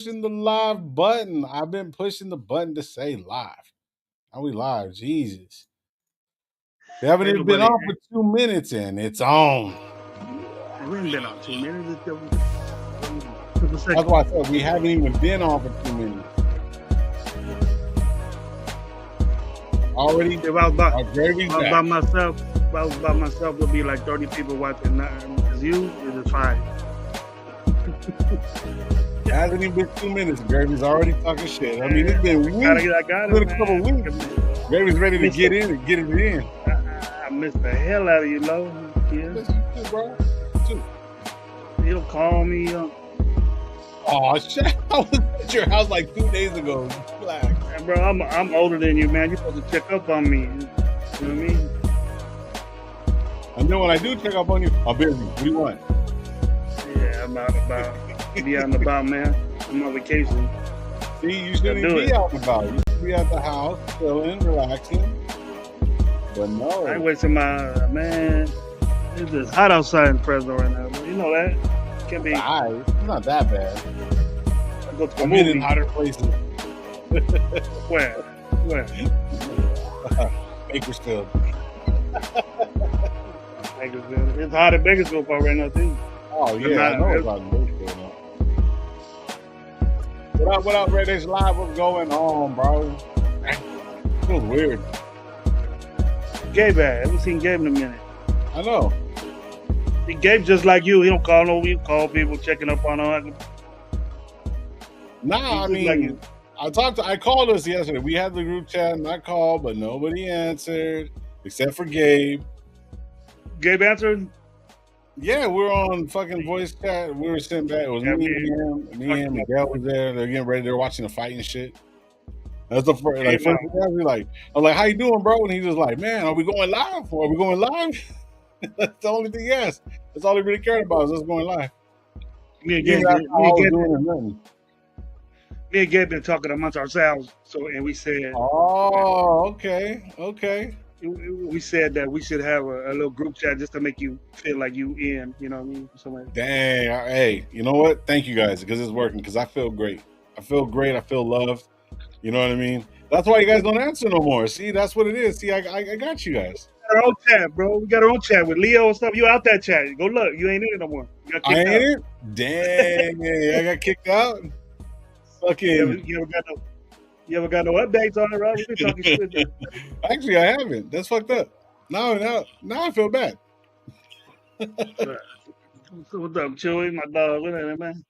pushing the live button. I've been pushing the button to say live. Are we live? Jesus. We haven't Ain't even been nobody. on for 2 minutes and it's on. We ain't been on 2 minutes. It's just a That's second. why I said we haven't even been on for 2 minutes. Already, If I was by, our gravy's if I was back. by myself, if I was by myself, there'd be like 30 people watching. It's you, it is 5. It hasn't even been 2 minutes. Gravy's already talking shit. I mean, it's been weeks. I got It's it, been a couple man. weeks. Gravy's ready to get in and get it in. I missed the hell out of you, Lo. Yeah. That's you too, bro. Too. You don't call me. Oh shit! I was at your house like 2 days ago. Relax. And bro, I'm older than you, man. You're supposed to check up on me. You know what I mean? And then when I do check up on you, I'm busy. What do you want? Yeah, I'm out about. Be out and about, man. I'm on vacation. See, you shouldn't do be it. out and about. You should be at the house, chilling, relaxing. But no. I ain't wasting my man. It's just hot outside in Fresno right now. Bro. You know that. Can't be. Alright, it's not that bad. I go to a I've been in movie. hotter places. Where? Bakersfield. Bakersfield. It's hot in Bakersfield right now too. Oh yeah, I know about Bakersfield now. What up, Red H Live? What's going on, bro? It feels weird. Gabe, I haven't seen Gabe in a minute. I know. Gabe just like you. He don't call no. He call people checking up on them. Nah, I He's just mean, I called us yesterday. We had the group chat and I called, but nobody answered except for Gabe. Gabe answered. Yeah, we were on fucking voice chat. We were sitting back. It was Yeah, me and him. Miguel was there. They're getting ready. They're watching the fight and shit. That's the first. Like, first I was like, "How you doing, bro?" And he was like, "Man, are we going live? Are we going live?" That's the only thing he asked. That's all he really cared about is us going live. Me and Gabe been talking amongst ourselves. So, and we said, "Oh, okay." We said that we should have a little group chat just to make you feel like you in. You know what I mean? Somebody. Dang. Hey, you know what? Thank you guys because it's working. Because I feel great. I feel great. I feel loved. You know what I mean? That's why you guys don't answer no more. See, that's what it is. See, I got you guys. We got our own chat, bro. We got our own chat with Leo and stuff. You out that chat? Go look. You ain't in it no more. You got I kicked ain't out. it? Dang, I got kicked out. Fucking. You ever got no updates on it, bro? We been talking shit. Actually, I haven't. That's fucked up. Now I feel bad. So what's up, Chewy? My dog. What up, man?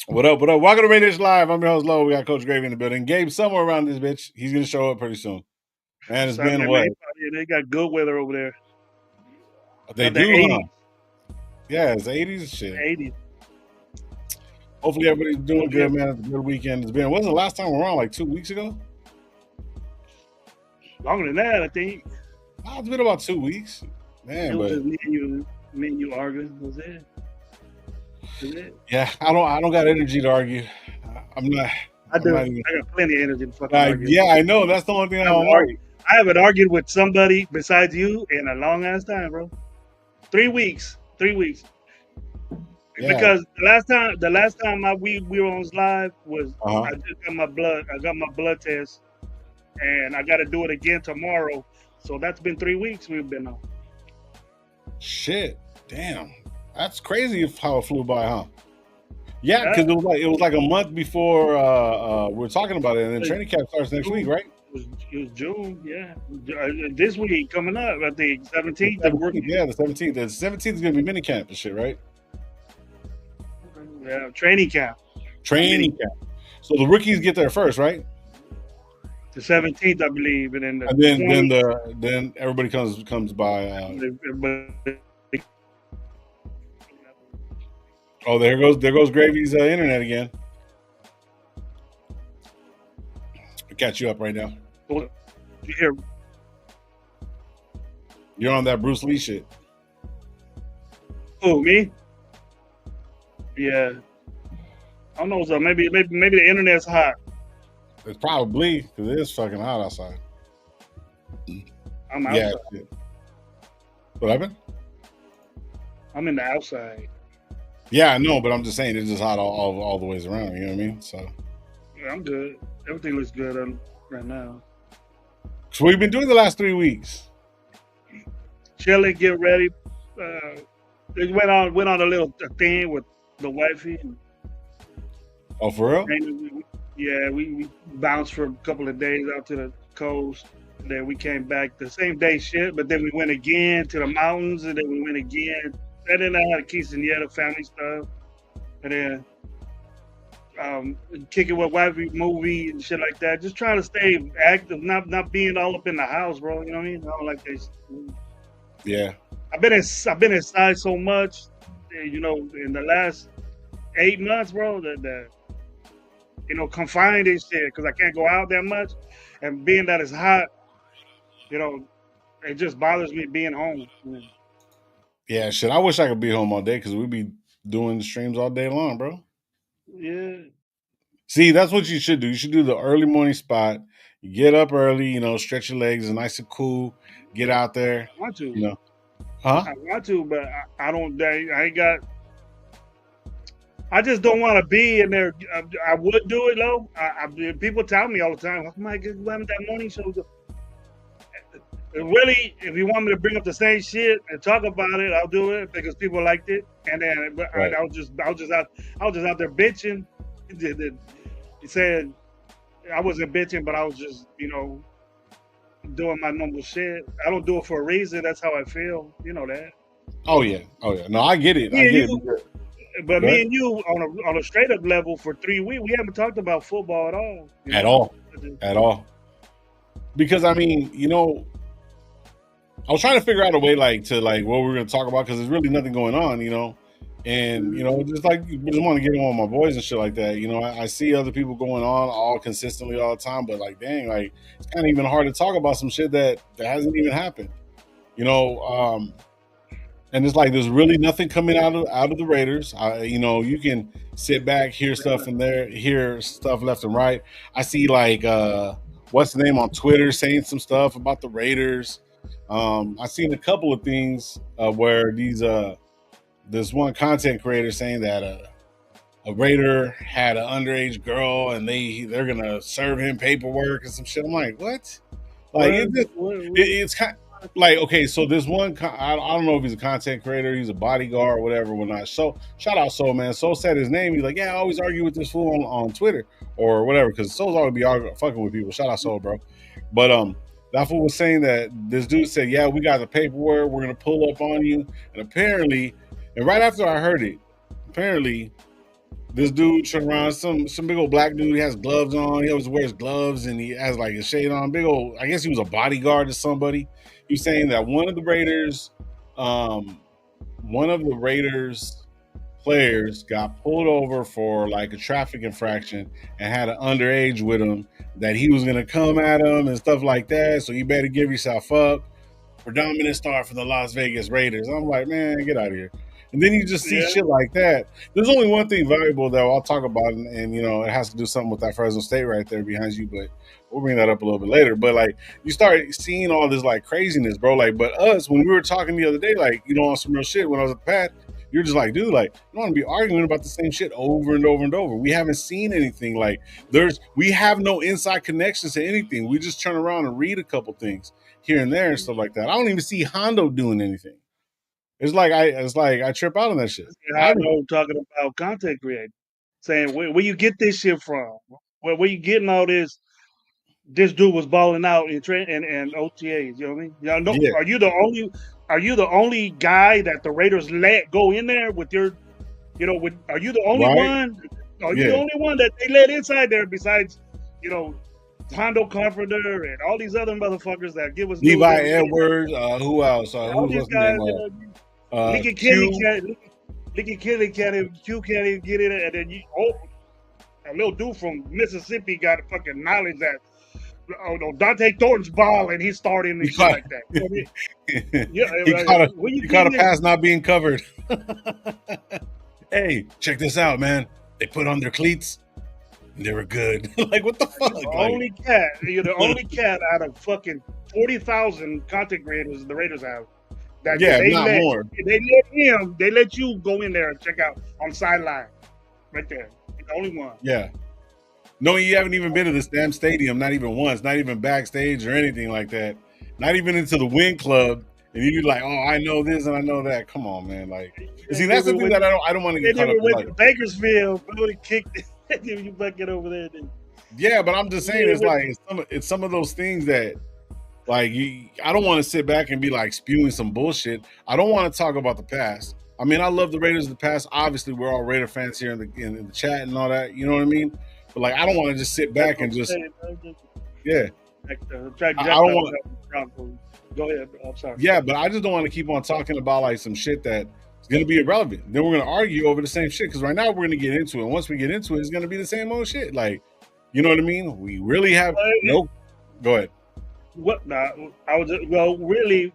What up? Welcome to Radio Live. I'm your host, Lo. We got Coach Gravy in the building. Gabe, somewhere around this bitch. He's going to show up pretty soon. And it's been what? They got good weather over there. They do, huh? Yeah, it's 80s shit. 80s. Hopefully everybody's doing good, man. It's a good weekend. Wasn't the last time we were on like 2 weeks ago? Longer than that, I think. Oh, it's been about 2 weeks. Man, it was but just me and you arguing. Was it? Yeah, I don't got energy to argue. I'm not. I do. I got plenty of energy to fucking argue. Yeah, I know. That's the only thing I don't argue. I haven't argued with somebody besides you in a long ass time, bro. 3 weeks. 3 weeks. Yeah. Because the last time we were on live was I just got my blood. I got my blood test, and I got to do it again tomorrow. So that's been 3 weeks we've been on. Shit, damn, that's crazy how it flew by, huh? Yeah, because it was like a month before we were talking about it, and then training camp starts next week, right? It was June, yeah. This week coming up, I think 17th. Yeah, the 17th. The 17th is gonna be mini camp and shit, right? Yeah, training camp. Training camp. So the rookies get there first, right? The 17th, I believe, and then then everybody comes by. Oh, there goes Gravy's internet again. I'll catch you up right now. You're on that Bruce Lee shit. Who, me? Yeah. I don't know. So maybe the internet's hot. It's probably because it is fucking hot outside. I'm outside. Yeah. What happened? I'm in the outside. Yeah, I know, but I'm just saying it's just hot all the ways around. You know what I mean? So Yeah, I'm good. Everything looks good right now. what you been doing the last 3 weeks? Chilling, get ready. Uh, it went on a little thing with the wifey. Oh, for real? Yeah, we bounced for a couple of days out to the coast. Then we came back the same day, shit. But then we went again to the mountains, and then we went again. And then I had a quinceañera, family stuff, and then kicking with wifey movie and shit like that. Just trying to stay active, not being all up in the house, bro. You know what I mean? I don't like this. Yeah. I've been inside so much, you know, in the last 8 months, bro. That confined and shit because I can't go out that much, and being that it's hot, you know, it just bothers me being home. Yeah, shit. I wish I could be home all day because we'd be doing the streams all day long, bro. Yeah, See, that's what you should do. You should do the early morning spot. You get up early, stretch your legs, it's nice and cool. Get out there, I want you to, know. Huh? I want to, but I don't. I ain't got. I just don't want to be in there. I would do it though. People tell me all the time, "How come I get that morning show?" Really, if you want me to bring up the same shit and talk about it, I'll do it because people liked it. And then Right. I was just out there bitching. He said I wasn't bitching, but I was just, doing my normal shit. I don't do it for a reason. That's how I feel. You know that. Oh yeah. Oh yeah. No, I get it. I Me and get it. you, but Go me ahead. and you on a straight up level for 3 weeks, we haven't talked about football at all. At all. At all. Because I mean, I was trying to figure out a way to what we were gonna talk about because there's really nothing going on, and just like just want to get on with my boys and shit like that. I see other people going on all consistently all the time, but like dang, like it's kind of even hard to talk about some shit that hasn't even happened. You know, and it's like there's really nothing coming out of the Raiders. You can sit back, hear stuff in there, hear stuff left and right. I see like what's the name on Twitter saying some stuff about the Raiders. I've seen a couple of things where this one content creator saying that a Raider had an underage girl and they're gonna serve him paperwork and some shit. I'm like, what? Like it's kind like okay. So this one, I don't know if he's a content creator, he's a bodyguard, or whatever. Whatnot. So shout out Soul, man. Soul said his name. He's like, yeah, I always argue with this fool on Twitter or whatever because Soul's always be arguing, fucking with people. Shout out Soul, bro. But that fool was saying that this dude said, yeah, we got the paperwork. We're gonna pull up on you. And apparently, and right after I heard it, apparently this dude turned around, some big old black dude. He has gloves on. He always wears gloves, and he has like a shade on. Big old. I guess he was a bodyguard to somebody. He was saying that um, one of the Raiders players got pulled over for like a traffic infraction and had an underage with him. That he was gonna come at him and stuff like that. So you better give yourself up. Predominant star for the Las Vegas Raiders. I'm like, man, get out of here. And then you just see Yeah, shit like that. There's only one thing valuable that I'll talk about, and it has to do something with that Fresno State right there behind you. But we'll bring that up a little bit later. But like, you start seeing all this like craziness, bro. Like, but us when we were talking the other day, like on some real shit when I was at the pad, you're just like, dude, like, you don't want to be arguing about the same shit over and over and over. We haven't seen anything like we have no inside connections to anything. We just turn around and read a couple things here and there and stuff like that. I don't even see Hondo doing anything. It's like I trip out on that shit. I know talking about content creator, saying where you get this shit from? Where you getting all this? This dude was balling out in and OTAs. You know what I mean? No, Yeah, Are you the only guy that the Raiders let go in there with your? Are you the only right. one? Are you the Yeah, only one that they let inside there besides, you know, Hondo Carpenter and all these other motherfuckers that give us news Levi every day? Edwards. Who else? All Who's these what's the name? guys, Lincoln Kelly Q. can't. Lincoln Kelly can't even. Q can't even get in it, and then a little dude from Mississippi got fucking knowledge that Dante Thornton's ball and he's starting He and shit caught. like that. You know what I mean? Yeah, he caught a when you he get caught a this, pass not being covered. Hey, check this out, man. They put on their cleats and they were good. Like what the fuck? you're the only cat out of fucking 40,000 content creators the Raiders have. That Yeah, if they not more. they let you go in there and check out on the sideline, right there. You're the only one. Yeah. Knowing you haven't even been to this damn stadium, not even once, not even backstage or anything like that, not even into the win club, and you're like, oh, I know this and I know that. Come on, man. Like, and see, They that's the even thing went. that I don't want to They get caught up even in. went Like, to Bakersfield. Bro, and kicked it. You bucket over there. Then. yeah, but I'm just saying, Yeah, it's like it's some of those things that like I don't want to sit back and be like spewing some bullshit. I don't want to talk about the past. I mean, I love the Raiders of the past. Obviously, we're all Raider fans here in the chat and all that. You know what I mean? But like, I don't want to just sit that's back what and I'm just saying. yeah. Track I Jeff don't up. want. Go ahead. I'm sorry. Yeah, but I just don't want to keep on talking about like some shit that's gonna be irrelevant. Then we're gonna argue over the same shit because right now we're gonna get into it. Once we get into it, it's gonna be the same old shit. Like, you know what I mean? We really have no. Go ahead. What? Nah, I was well, really.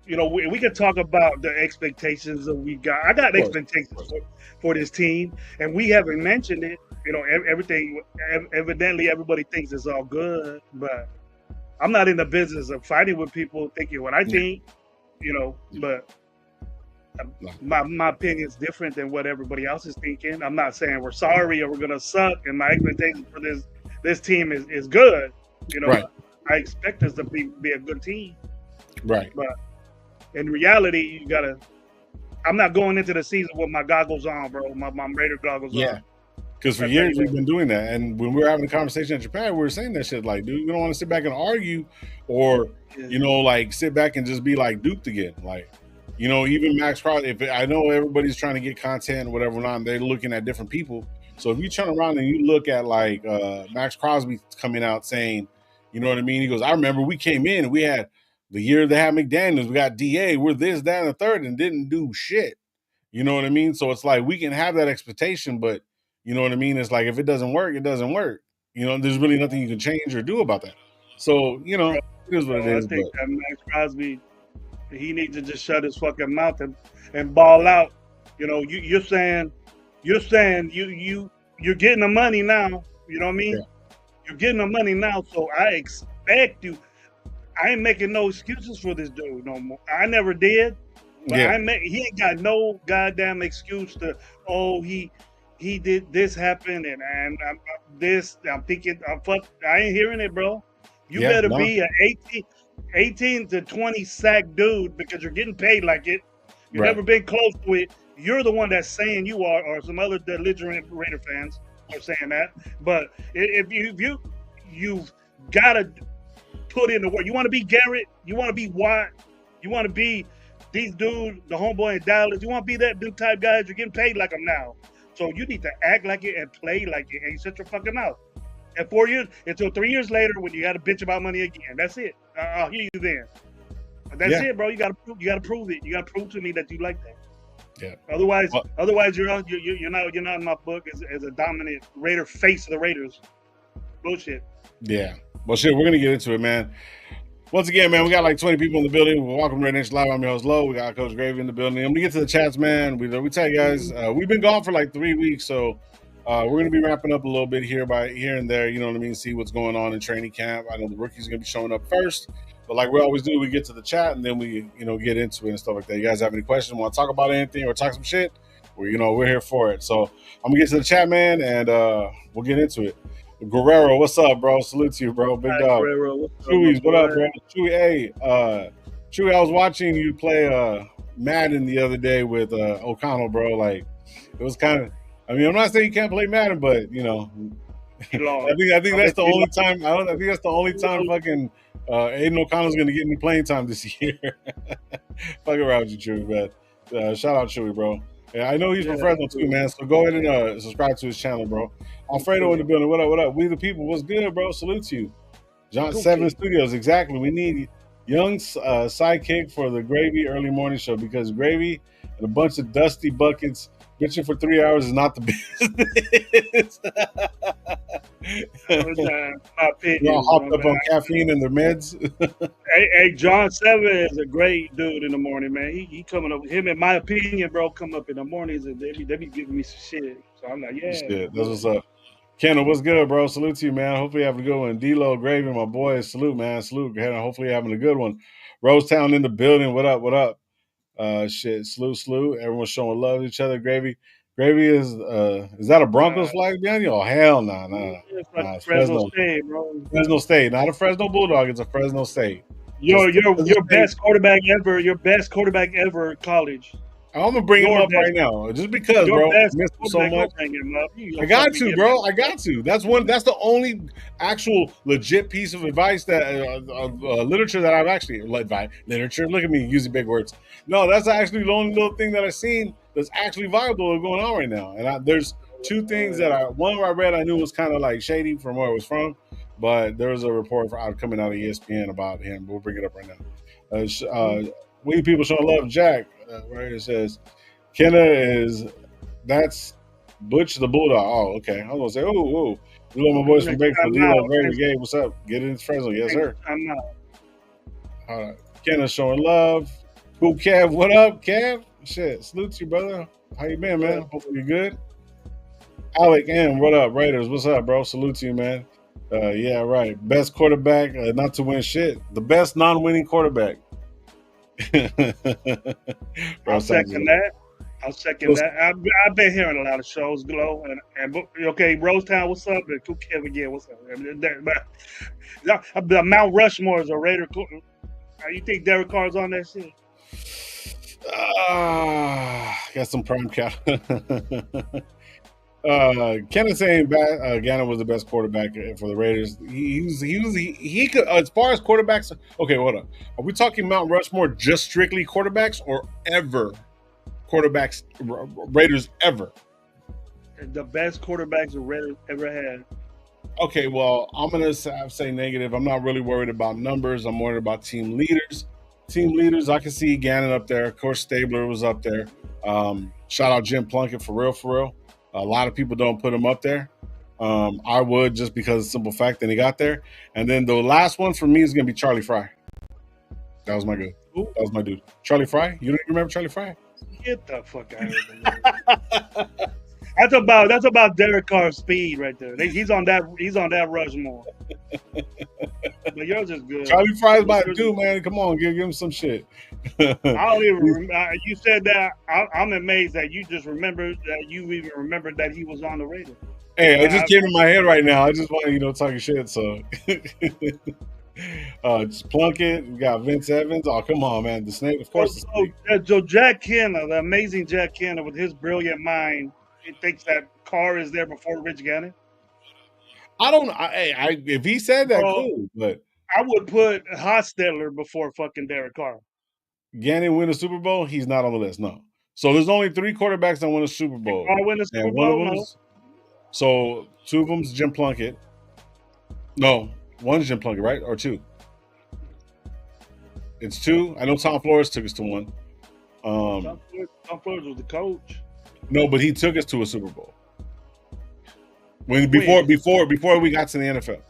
You know, we could talk about the expectations that we got. I got Of course. expectations for this team, and we haven't mentioned it. You know, everything. Evidently, everybody thinks it's all good, but I'm not in the business of fighting with people thinking what I Yeah. think. You know, but No. my opinion is different than what everybody else is thinking. I'm not saying we're sorry or we're gonna suck, and my expectations for this team is good. You know, Right. I expect us to be a good team, Right. but in reality, you gotta. I'm not going into the season with my goggles on, bro. My Raider goggles Yeah. on. Because for I tell years you we've that. been doing that, and when we were having a conversation in Japan, we were saying that shit. Like, dude, we don't want to sit back and argue, or Yeah. like sit back and just be like duped again. Like, even Max Crosby. If I know everybody's trying to get content or whatever, not they're looking at different people. So if you turn around and you look at like Max Crosby coming out saying, you know what I mean? He goes, I remember we came in and we had the year they had McDaniels, we got DA, we're this, that, and the third, and didn't do shit. You know what I mean? So it's like we can have that expectation, but you know what I mean? It's like if it doesn't work, it doesn't work. There's really nothing you can change or do about that. So, Bro, it is what it I is. think But that Max Crosby, he needs to just shut his fucking mouth and ball out. You know, you're saying you're getting the money now. You know what I yeah, mean? You're getting the money now, so I expect you. I ain't making no excuses for this dude no more. I never did, but yeah, he ain't got no goddamn excuse to. Oh, he did this happen and this. I'm thinking, fuck. I ain't hearing it, bro. You yeah, better no, be an 18 to 20 sack dude because you're getting paid like it. You've right, never been close to it. You're the one that's saying you are, or some other belligerent Raider fans are saying that. But you've got to put in the work. You want to be Garrett. You want to be Watt. You want to be these dudes, the homeboy in Dallas. You want to be that dude type guys. You're getting paid like them now. So you need to act like it and play like it and shut your fucking mouth. And 4 years, until 3 years later, when you got to bitch about money again, that's it. I'll hear you then. But that's yeah, it, bro. You got to prove it. You got to prove to me that you like that. yeah. Otherwise, Well, you're not in my book as a dominant Raider face of the Raiders. Bullshit. yeah. Well, shit, we're gonna get into it, man. Once again, man, we got like 20 people in the building. Welcome to Red Nation Live. I'm your host, Low. We got Coach Gravy in the building. I'm gonna get to the chats, man. We tell you guys, we've been gone for like 3 weeks, so we're gonna be wrapping up a little bit here and there. You know what I mean? See what's going on in training camp. I know the rookies are gonna be showing up first, but like we always do, we get to the chat and then we get into it and stuff like that. You guys have any questions? Want to talk about anything or talk some shit? We're here for it. So I'm gonna get to the chat, man, and we'll get into it. Guerrero, what's up, bro? Salute to you, bro. Big Hi, dog. Guerrero. What's up, my Chewy, what up, boy? bro? Chewy, hey, Chewy, I was watching you play Madden the other day with O'Connell, bro. Like, it was kind of. I mean, I'm not saying you can't play Madden, but He lost. I think I that's bet the he only lost. time. I think that's the only time fucking Aiden O'Connell's gonna get any playing time this year. Fuck around with you, Chewy, man. Shout out Chewy, bro. Yeah, I know he's Yeah, professional too, man. So go ahead and subscribe to his channel, bro. Alfredo in the building. What up? What up? We the people. What's good, bro? Salute to you. John Seven Studios. Exactly. We need young sidekick for the Gravy early morning show because Gravy and a bunch of dusty buckets bitching for 3 hours is not the business. my You're all opinion. hopped up on caffeine and their meds. Hey, John Seven is a great dude in the morning, man. He coming up. Him, in my opinion, bro, come up in the mornings and they be giving me some shit. So I'm like, yeah, Shit, that's what's up. Kendall, what's good, bro? Salute to you, man. Hopefully you having a good one. D-Lo, Gravy, my boy. Salute, man. Salute. Hopefully you're having a good one. Rosetown in the building. What up? What up? Shit, slew. Everyone's showing love to each other. Gravy is that a Broncos flag behind you? Oh hell no, nah. It's Fresno Fresno. State, bro. Fresno State, not a Fresno Bulldog. It's a Fresno State. Your best quarterback ever. Your best quarterback ever. College. I'm gonna bring him up right now, just because, bro. I miss him so much. I got to, bro. I got to. That's the only actual legit piece of advice that literature that I've actually literature. Look at me using big words. No, that's actually the only little thing that I've seen that's actually viable going on right now. And there's two things that one I read I knew was kind of like shady from where it was from, but there was a report coming out of ESPN about him. We'll bring it up right now. We people showing love, Jack. Right, it says Kenna that's Butch the Bulldog. Oh, okay. I was gonna say, oh, you love my boys from Bakersfield. D-Lo, Brady, Gabe, what's up? Get in Fresno, yes sir. I'm not. All right, Kenna showing love. Cool, Kev. What up, Kev? Shit, salute you, brother. How you been, man? Hope you're good. Alec M, what up, Raiders? What's up, bro? Salute to you, man. Yeah, right. Best quarterback, not to win shit. The best non-winning quarterback. I'll second that. I've been hearing a lot of shows, Glow, and okay, Rosetown, what's up? And Cool Kev again, what's up? The Mount Rushmore is a Raider. You think Derek Carr's on that shit? Got some prime count. Kenneth saying Gannon was the best quarterback for the Raiders. He could, as far as quarterbacks. Okay, hold on. Are we talking Mount Rushmore just strictly quarterbacks or ever quarterbacks Raiders ever? The best quarterbacks the Raiders ever had. Okay, well, I'm gonna say negative. I'm not really worried about numbers. I'm worried about team leaders. Team leaders, I can see Gannon up there. Of course, Stabler was up there. Shout out Jim Plunkett for real. A lot of people don't put him up there. I would, just because of the simple fact that he got there. And then the last one for me is going to be Charlie Fry. That was my good. That was my dude. Charlie Fry? You don't remember Charlie Fry? Get the fuck out of here. That's about Derek Carr's speed right there. He's on that Rushmore. But yours is good. Charlie Fry's my dude, man. Come on, give him some shit. I don't even remember. You said that. I'm amazed that you just remembered that you even remembered that he was on the Raiders. Hey, it just came in my head right now. I just want to, talking shit. So, just Plunkett. We got Vince Evans. Oh, come on, man. The Snake, of course. So Jack Kenna, the amazing Jack Kenna, with his brilliant mind, he thinks that Carr is there before Rich Gannon. I don't know. If he said that, cool. But I would put Hostetler before fucking Derek Carr. Gannon win a Super Bowl? He's not on the list. No. So there's only 3 quarterbacks that win a Super Bowl. Carr win a Super Bowl? No. So 2 of them's Jim Plunkett. No, one's Jim Plunkett, right? Or 2? It's 2. I know Tom Flores took us to 1. Tom Flores was the coach. No, but he took us to a Super Bowl. Before we got to the NFL.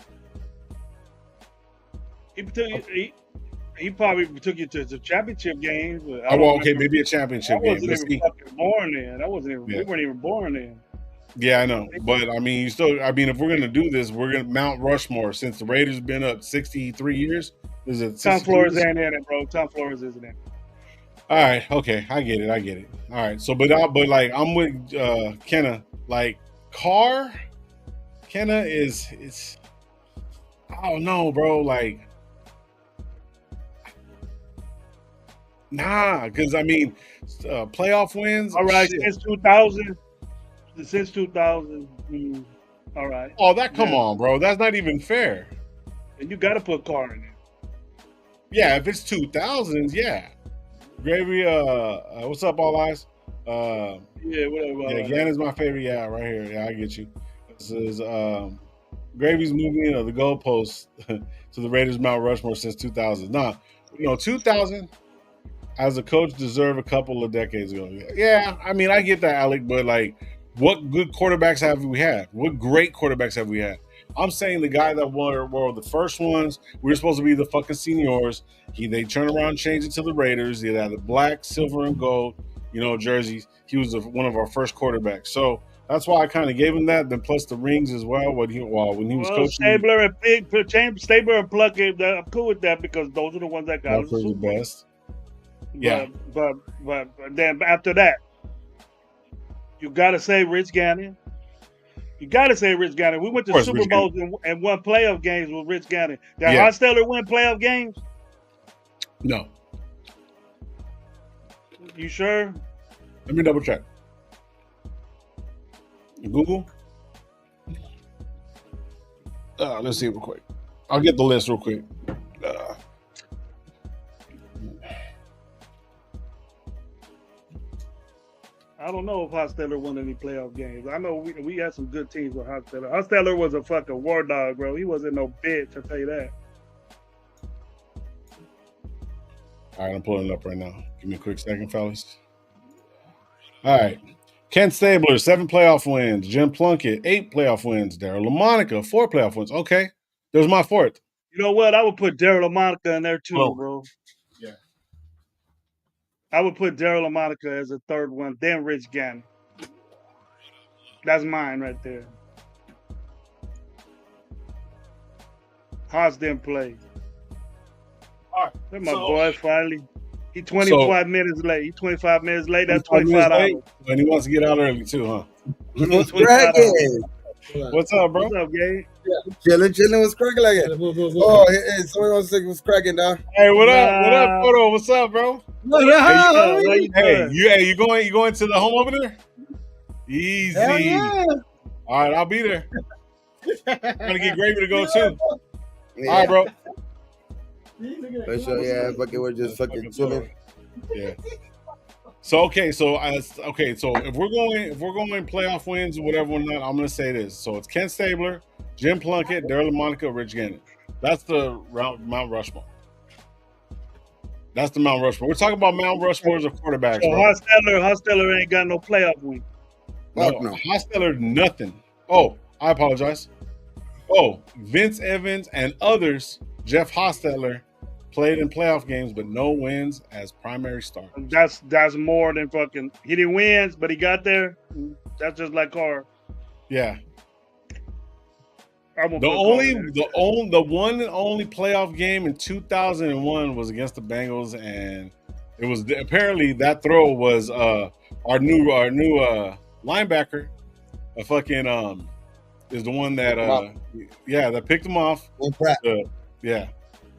He probably took you to the championship games. Maybe a championship game. I wasn't even fucking born then. We weren't even born then. Yeah, I know. But I mean, if we're gonna do this, we're gonna Mount Rushmore since the Raiders been up 63 years. Is it Tom Flores ain't in it, bro? Tom Flores isn't in it. All right, okay, I get it. All right, so but like I'm with Kenna. Like Carr, Kenna is I don't know, bro. Like, nah, because I mean, playoff wins. All right, since 2000. Since 2000. All right. Oh, come on, bro. That's not even fair. And you got to put Carr in there. Yeah, if it's 2000s, yeah. Gravy, what's up, All Eyes? Yeah, whatever. Yeah, Gannon's my favorite. Yeah, right here. Yeah, I get you. This is Gravy's moving the goalposts to the Raiders Mount Rushmore since 2000. Nah, 2000 as a coach deserved a couple of decades ago. Yeah, I mean, I get that, Alec, but like, what good quarterbacks have we had? What great quarterbacks have we had? I'm saying the guy that were the first ones. We were supposed to be the fucking seniors. They turned around and changed it to the Raiders. He had the black, silver, and gold, jerseys. He was one of our first quarterbacks. So that's why I kind of gave him that. Then plus the rings as well when he was coaching. Stabler and Plunkett, I'm cool with that because those are the ones that got us the best. Yeah. But then after that, you gotta say Rich Gannon. You gotta say Rich Gannon. We went to course, Super Rich Bowls and won playoff games with Rich Gannon. Did Yeah. Hostetler win playoff games? No. You sure? Let me double check. Google. Let's see real quick. I'll get the list real quick. I don't know if Hostetler won any playoff games. I know we had some good teams with Hostetler. Hostetler was a fucking war dog, bro. He wasn't no bitch, I'll tell you that. All right, I'm pulling it up right now. Give me a quick second, fellas. All right. Ken Stabler, 7 playoff wins. Jim Plunkett, 8 playoff wins. Daryl LaMonica, 4 playoff wins. Okay. There's my 4th. You know what? I would put Daryl LaMonica in there too, bro. Yeah. I would put Daryl LaMonica as a 3rd one, then Rich Gannon. That's mine right there. Haas didn't play. All right. That's my boy finally. He 25 minutes late. He 25 minutes late. That's $25. And he wants to get out early too, huh? What's cracking? What's up, bro? What's up, Gabe? Chilling. What's cracking like it? Oh, hey, somebody wants to say what's cracking, dog. Hey, what up? What up, Photo? What's up, bro? Hey, you going to the home opener? Easy. Hell yeah. All right, I'll be there. I'm gonna get Gravy to go too. Yeah. All right, bro. For sure, yeah. Fucking, we're just fucking chilling. Yeah. So if we're going playoff wins or whatever, I'm gonna say this. So it's Ken Stabler, Jim Plunkett, Daryl LaMonica, Rich Gannon. That's the Mount Rushmore. That's the Mount Rushmore. We're talking about Mount Rushmores of quarterbacks. So Hostetler ain't got no playoff win. No. Hostetler, nothing. Oh, I apologize. Oh, Vince Evans and others, Jeff Hostetler, played in playoff games, but no wins as primary starter. That's more than fucking. He didn't win, but he got there. That's just like Carr. Yeah. The one and only playoff game in 2001 was against the Bengals, and it was apparently that throw was our new linebacker, a fucking is the one that that picked him off. Yeah.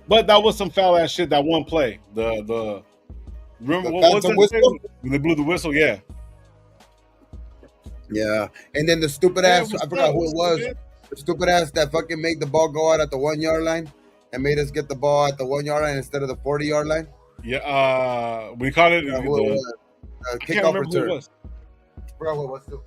But that was some foul ass shit. That one play, remember what was it? When they blew the whistle, yeah. Yeah, and then the stupid ass, I forgot who it was. The stupid ass that fucking made the ball go out at the 1 yard line and made us get the ball at the 1 yard line instead of the 40 yard line. Yeah, we called it kickoff return. I forgot what it was too.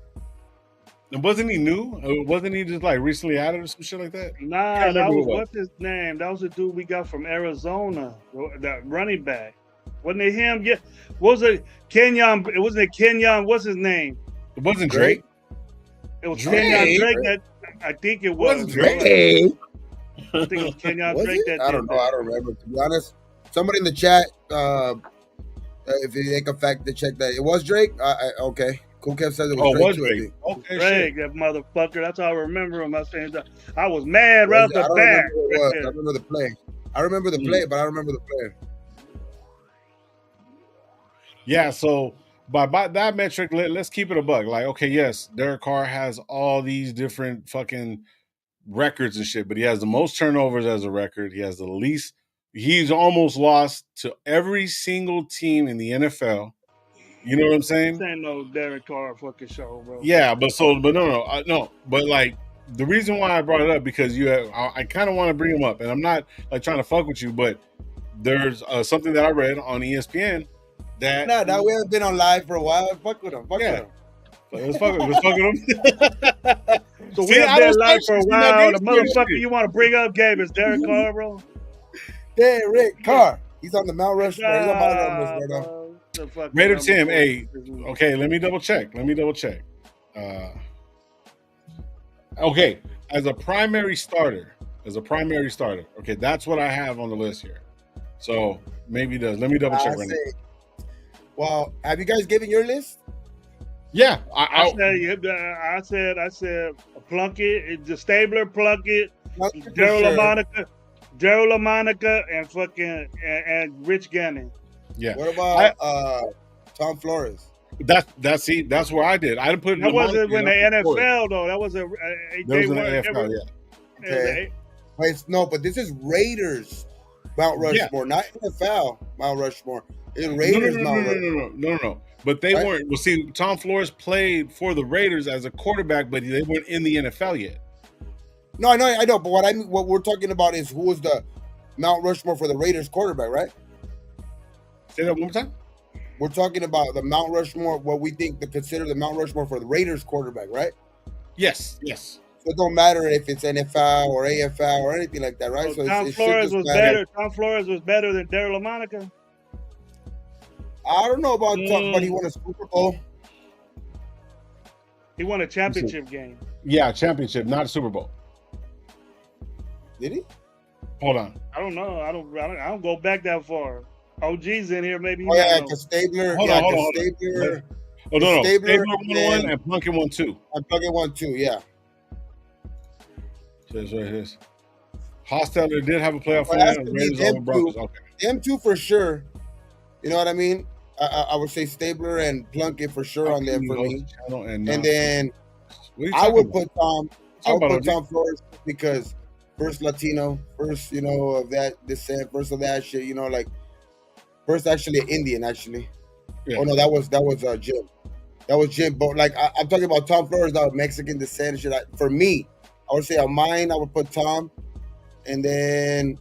And wasn't he new? Wasn't he just like recently added or some shit like that? Nah, that was what's his name? That was the dude we got from Arizona, that running back. Wasn't it him? Yeah. Was it Kenyon? It wasn't Kenyon. What's his name? It wasn't Drake. It was Kenyon Drake. That I think it was Drake. I think it was Kenyon Drake. I don't know. I don't remember. To be honest, somebody in the chat, if they can fact check that it was Drake. Okay. Cool Kev says it was Drake. Okay, Drake, that motherfucker. That's how I remember him. I was mad right off the bat. I remember the play. I remember the play, but I don't remember the player. Yeah, so by that metric, let's keep it a buck. Like, okay, yes, Derek Carr has all these different fucking records and shit, but he has the most turnovers as a record. He has the least. He's almost lost to every single team in the NFL. You know what I'm saying? This ain't no Derek Carr fucking show, bro. Yeah, but no. But like the reason why I brought it up because I kind of want to bring him up, and I'm not like trying to fuck with you, but there's something that I read on ESPN that now we haven't been on live for a while. Fuck with him. Let's fuck with him. So we have been live for a while. The motherfucker you want to bring up, Gabe, is Derek Carr, bro. Derek Carr. He's on the Mount Rushmore. He's on Mount Rushmore right now. Raider Tim, hey, okay, let me double check. Okay, as a primary starter, okay, that's what I have on the list here. So maybe does. Let me double check right now. Well, have you guys given your list? Yeah, I said Plunkett, the Stabler, Plunkett, Daryl LaMonica, and fucking and Rich Gannon. Yeah. What about Tom Flores? That's where I did. I didn't put That wasn't LaMonica in. when the I put Flores. NFL though. That was That they was in the weren't AFL. never. Yeah. Okay. But this is Raiders Mount Rushmore, not NFL Mount Rushmore. It's Raiders Mount Rushmore. No. But they weren't. Well, see, Tom Flores played for the Raiders as a quarterback, but they weren't in the NFL yet. No, I know. But what we're talking about is who was the Mount Rushmore for the Raiders quarterback, right? Say that one more time. We're talking about the Mount Rushmore, what we think to consider the Mount Rushmore for the Raiders quarterback, right? Yes. So it don't matter if it's NFL or AFL or anything like that, right? So Tom Flores was better. Tom Flores was better than Daryl LaMonica. I don't know about Tom, but he won a Super Bowl. He won a championship game. Yeah, championship, not a Super Bowl. Did he? Hold on. I don't know. I don't go back that far. OG's in here, maybe. Oh yeah, because Stabler. Hold on. Stabler. Oh no. Stabler won 1 and Plunkett won 2. And Plunkett won 2. Yeah. Says right here. Hostetler did have a playoff win. Okay. Them two for sure. You know what I mean? I would say Stabler and Plunkett for sure on there for me. And then I would put Tom. I would put Tom Flores because first Latino, first of that descent, first of that shit. Like first actually an Indian actually. Yeah. Oh no, that was Jim. That was Jim. But like I'm talking about Tom Flores, that was Mexican descent and shit. For me, I would say on mine, I would put Tom, and then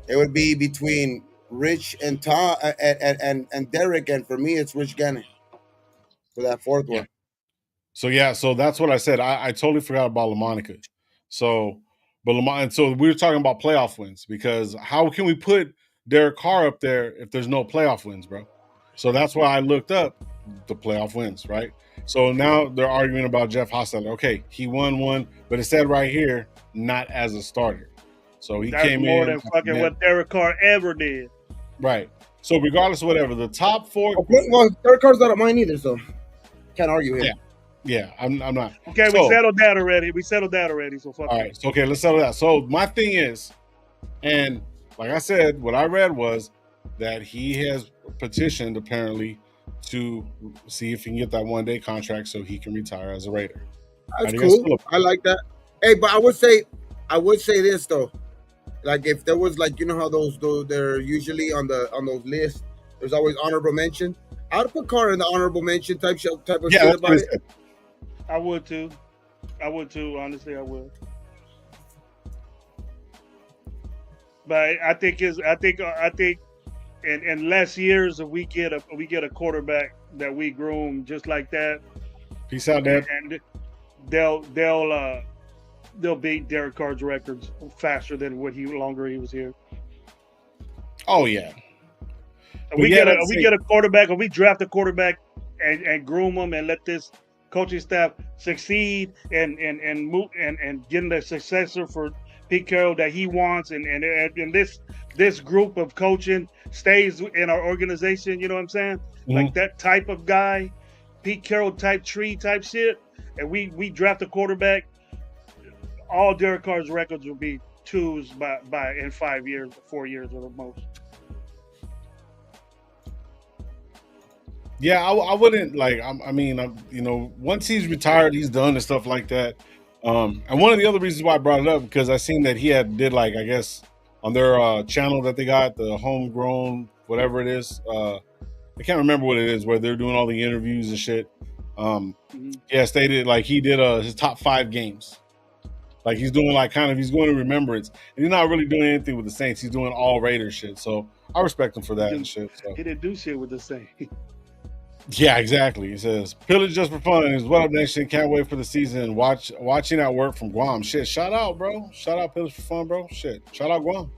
it would be between Rich and Tom and Derek, and for me, it's Rich Gannon for that fourth one. So that's what I said. I totally forgot about LaMonica. So we were talking about playoff wins because how can we put Derek Carr up there if there's no playoff wins, bro? So that's why I looked up the playoff wins, right? So now they're arguing about Jeff Hostetler. Okay, he won one, but it said right here, not as a starter. So he came more than fucking what Derek Carr ever did. Right. So regardless of whatever, the top 4. Well, Derek Carr's not at mine either, so can't argue him. Yeah, I'm not. Okay, we settled that already. So fuck. All right. So okay, let's settle that. So my thing is, and like I said, what I read was that he has petitioned apparently to see if he can get that 1-day contract so he can retire as a Raider. That's cool. I like that. Hey, but I would say this though. Like if there was like how those they're usually on those lists, there's always honorable mention. I'd put Carr in the honorable mention type of shit about it. I would too. Honestly, I would. But I think in less years, if we get a quarterback that we groom just like that. Peace out, Dad. And they'll beat Derek Carr's records faster than longer he was here. Oh yeah. We get a quarterback, or we draft a quarterback and groom him and let this coaching staff succeed and getting the successor for Pete Carroll that he wants, and this group of coaching stays in our organization. You know what I'm saying? Mm-hmm. Like that type of guy, Pete Carroll type tree type shit, and we draft a quarterback. All Derek Carr's records will be 2s by in 5 years, 4 years or the most. Yeah, I wouldn't like. I mean, once he's retired, he's done and stuff like that. And one of the other reasons why I brought it up because I seen that he did like I guess on their channel that they got the homegrown whatever it is. I can't remember what it is where they're doing all the interviews and shit. Yeah, stated like he did his top 5 games. Like he's doing he's going to remembrance. And he's not really doing anything with the Saints. He's doing all Raider shit. So I respect him for that and shit. So. He didn't do shit with the Saints. Yeah, exactly. He says, pillage just for fun. He's what up nation. Can't wait for the season. Watching at work from Guam. Shit, shout out, bro. Shout out pillage for fun, bro. Shit. Shout out Guam.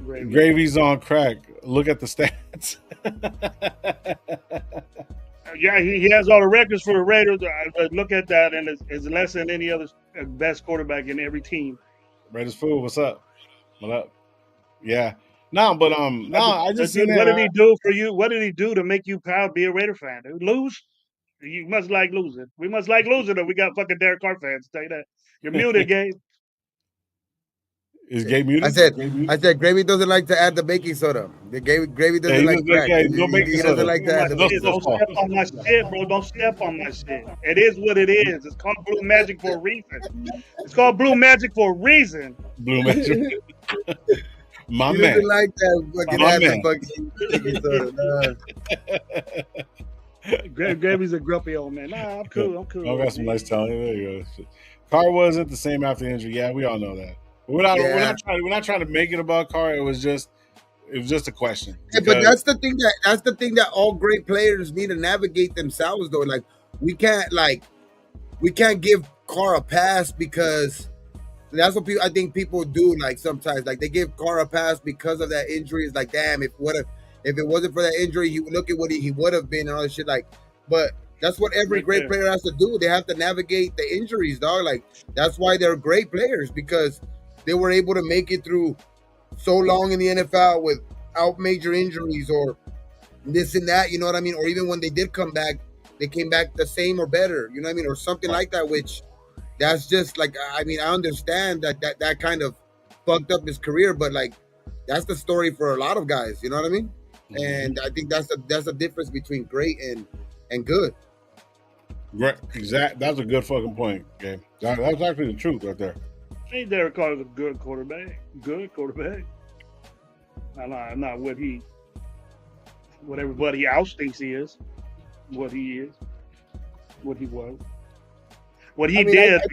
Gravy's on crack. Look at the stats. Yeah, he has all the records for the Raiders. Look at that, and it's less than any other best quarterback in every team. Raiders fool, what's up? What up? Yeah. No, but I just what did he do for you? What did he do to make you proud be a Raider fan? Lose? You must like losing. We must like losing, or we got fucking Derek Carr fans. Tell you that. You're muted, Gabe. Is Gabe muted? I said, Gravy doesn't like to add the baking soda. Gravy doesn't like crack. No baking soda. Doesn't like to add the baking soda. Don't step on my shit, bro. Don't step on my shit. It is what it is. It's called Blue Magic for a reason. It's called Blue Magic for a reason. Blue Magic. My he man. Doesn't like that fucking fucking soda. Gravy's a grumpy old man. Nah, I'm cool. I got some nice talent. There you go. Carr wasn't the same after the injury. Yeah, we all know that. We're not trying to make it about Carr. It was just a question. Yeah, but that's the thing that all great players need to navigate themselves though. Like we can't give Carr a pass because that's what I think people do. Like sometimes, like they give Carr a pass because of that injury. It's like, damn, if it wasn't for that injury, you look at what he would have been and all this shit. Like, but that's what every great player has to do. They have to navigate the injuries, dog. Like that's why they're great players, because they were able to make it through so long in the NFL without major injuries or this and that, you know what I mean? Or even when they did come back, they came back the same or better, you know what I mean? Or something like that, which that's just like, I mean, I understand that kind of fucked up his career, but like, that's the story for a lot of guys, you know what I mean? Mm-hmm. And I think that's the difference between great and good. Right, exact. That's a good fucking point, Gabe. That's actually the truth right there. Hey, Derek Carr is a good quarterback. Good quarterback. Not what everybody else thinks he is. What he is. What he was. What he did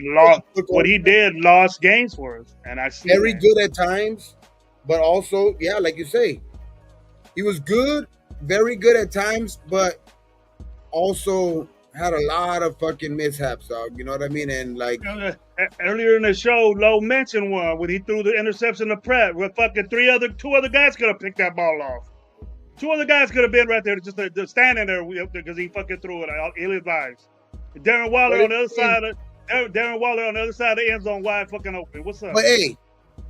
lost games for us. And I see very good at times, but also, yeah, like you say, he was good, very good at times, but also had a lot of fucking mishaps, dog. You know what I mean? And like earlier in the show, Lowe mentioned one when he threw the interception to Pratt. Where fucking two other guys could have picked that ball off. Two other guys could have been right there, just standing there because he fucking threw it in his lives. Darren Waller on the other side of the end zone, wide fucking open. What's up?